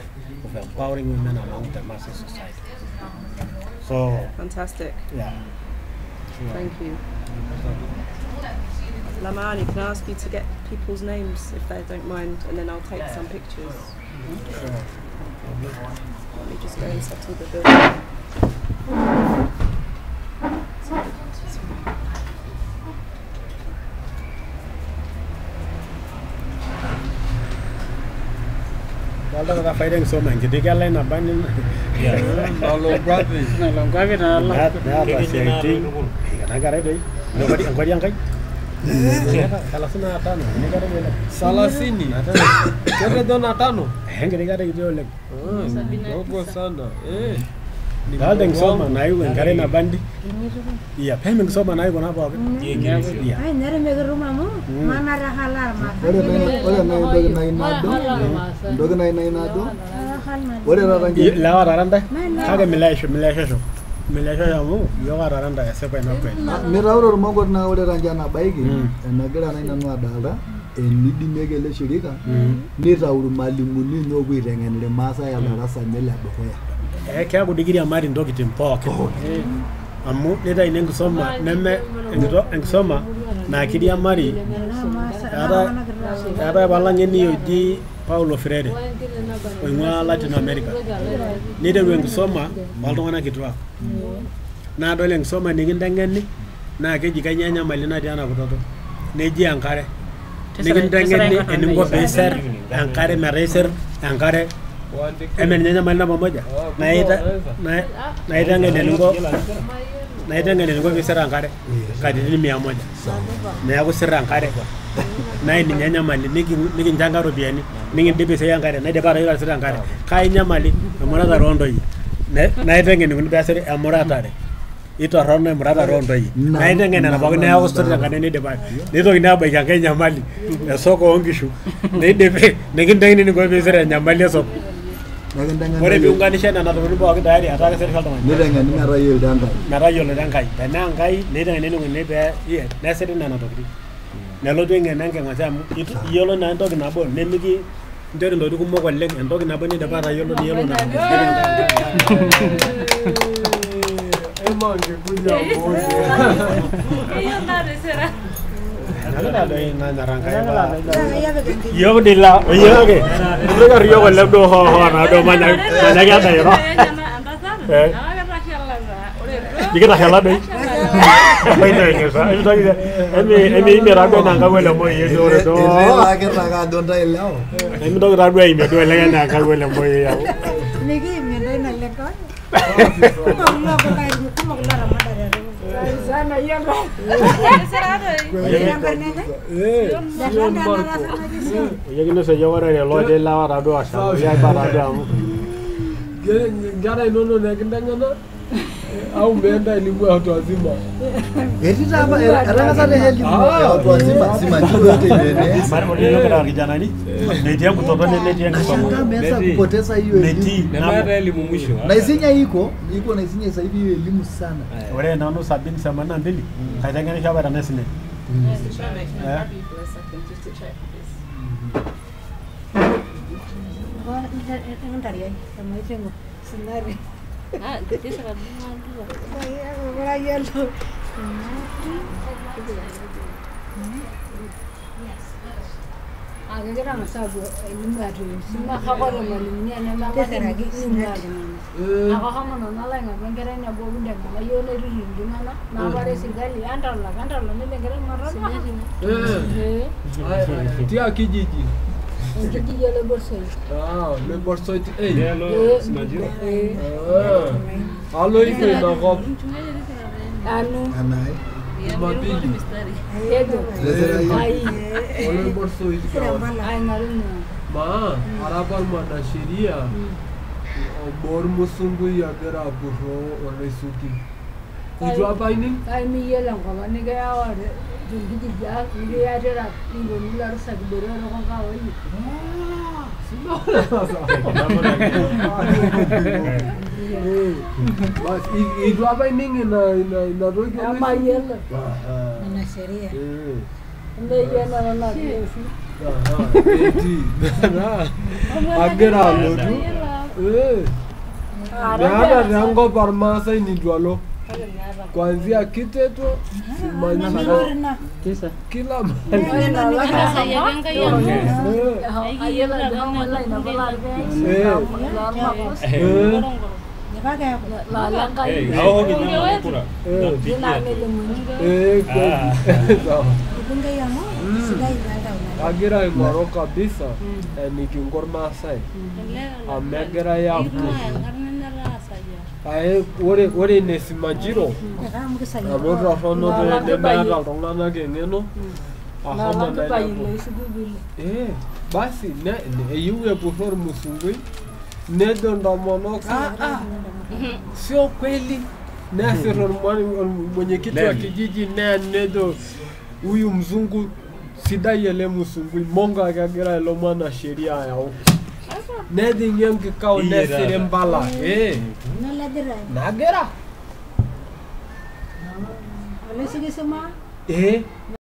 of empowering women among the Maasai society. So fantastic. Thank you. Lamani, can I ask you to get people's names if they don't mind, and then I'll take some pictures. Let me just go and settle the building. Kalau fighting so man, kita kala na banin. Kalau brother, long kami na Allah. Ya, safety. Negara deh. Nobody angkori angkai. Kalau sana atano, negara mana? Salah sini. Kita dona atano. Negara itu oleh. Dogo sana. Kalau deng soma naik negara na bandi. Iya, pemeng soma naik guna apa? Iya. Ay, nere mega rumahmu, mana rahalar mata. Oleh naik nado. Oleh rarangi. Lawa raranda. Kagak Milaisho yamu, yoga raranda ya sepa ina pe. Mirauro rumagor na oleh ranjana baigi. Negara na ina adala. Nidi megele shirika. Ni rauru malimuni no gwirengen le masa ya darasa mele adokoya. Kaya kudigiri amari ndoki timpoke. Amu nida inengu soma neme engisoma na akidi amari ada balanye ni yoji Paulo Freire oingwa Latin America. Nida engisoma baltongana kitwa. Na dole engisoma nigindangeni na keji kanyanya malina diana kutoto. Neji ankare. Nigindangeni eningo beser ankare mereser ankare nyanya malina pamoja naita ngelengo visera ankare kadini 100 na yako sira ankare na ni nyanya mali niki njanga robiani niki debese ankare na debara yira sira ankare kai nyamali amora da rondo yi naita ngene kun basere amora tare itorono emurata rontoi naiteng'ena pookin neeku story tenkata neidipa neitokini aabaiki enkae nyamali esoko oonkishu neidipi nikinteng'eni eniko piisir enyamali esoko ore piunganisha nena tokitin pookin tayari etaa kesirisho oltung'ani niteng'eni metayiolo tenkai tenaa enkai neiteng'eni enikuni pee nesiri nena tokitin nelotu eng'eno enking'asia amu iyiolo naa entoki nabo nemiki nchori ntokitin kumok oleng entoki nabo nidipa atayiolo niyiolo nena Yo dila, oye que, no que río con el do no mañana que anda yo. Ni que tajala dei. Bai no esa, eso dice, emi mira ko nanga wele mo yeso re do. Ela que raga donda elao. Emi do ra dei me do ele na ka wele mo ya. Niki me doi na le ko. Kuma ko kai kuma ko la madare. Sana yanga. Oye que no se lleva el reloj de la hora do asa, ya para do. Gara inono ne kindangana. Au mbenda elimu ya watu wazima. Etita hapa anataka elimu ya watu wazima sima ndio yote ile. Mara moja kana kijana ni. Ndio kutoka ndio Nashangaa ameanza kupoteza hiyo elimu. Na elimu mwisho. Na isinya iko na isinya sasa hivi hiyo elimu sana. Ore naona 72 kaitenganisha hapa na sine. Agira masabu elimu ya sima hakoro mwalimu ni mama ni ako kama nala nga ngere nya bobu ndanga la yo le ringana na bare sigali andala nile ngere marana Tia kijiji. Kijiji le borsoi Le borsoi Simajiro. Alo iko na gob. Anai. Mabili. Edo. Ai. Ole borsoi. Ai naruna. Ma, arabal mana sheria. Bor musungu ya gara burro ole suki. Kujua baini? Ai mi yela ngoma ni ga yawa jungiji ja ni ya tera ni go ni la rusa boro ro ko ka wali. Mas kujua baini na rogi. Ama yela. Na sheria. Ne yena na kesi. Eti. Agera lodu. Nada rango parmasa ni dwalo. Kuanzia Kiteto, Simanjiro, kila agira ingoro kabisa nikingor Maasai amegira yapu ae ore ne Simanjiro amoto rono de meeta iltung'anak eng'eno ahomo basi eyieu epurro ormusungui nejo ntomonok sio kweli nesir mwenyekiti wa kijiji nejo huyu mzungu sidai ele msungui mongo akagira ilo mwana sheria yao nedinge nkikao nesire mbala nagera Olesige sema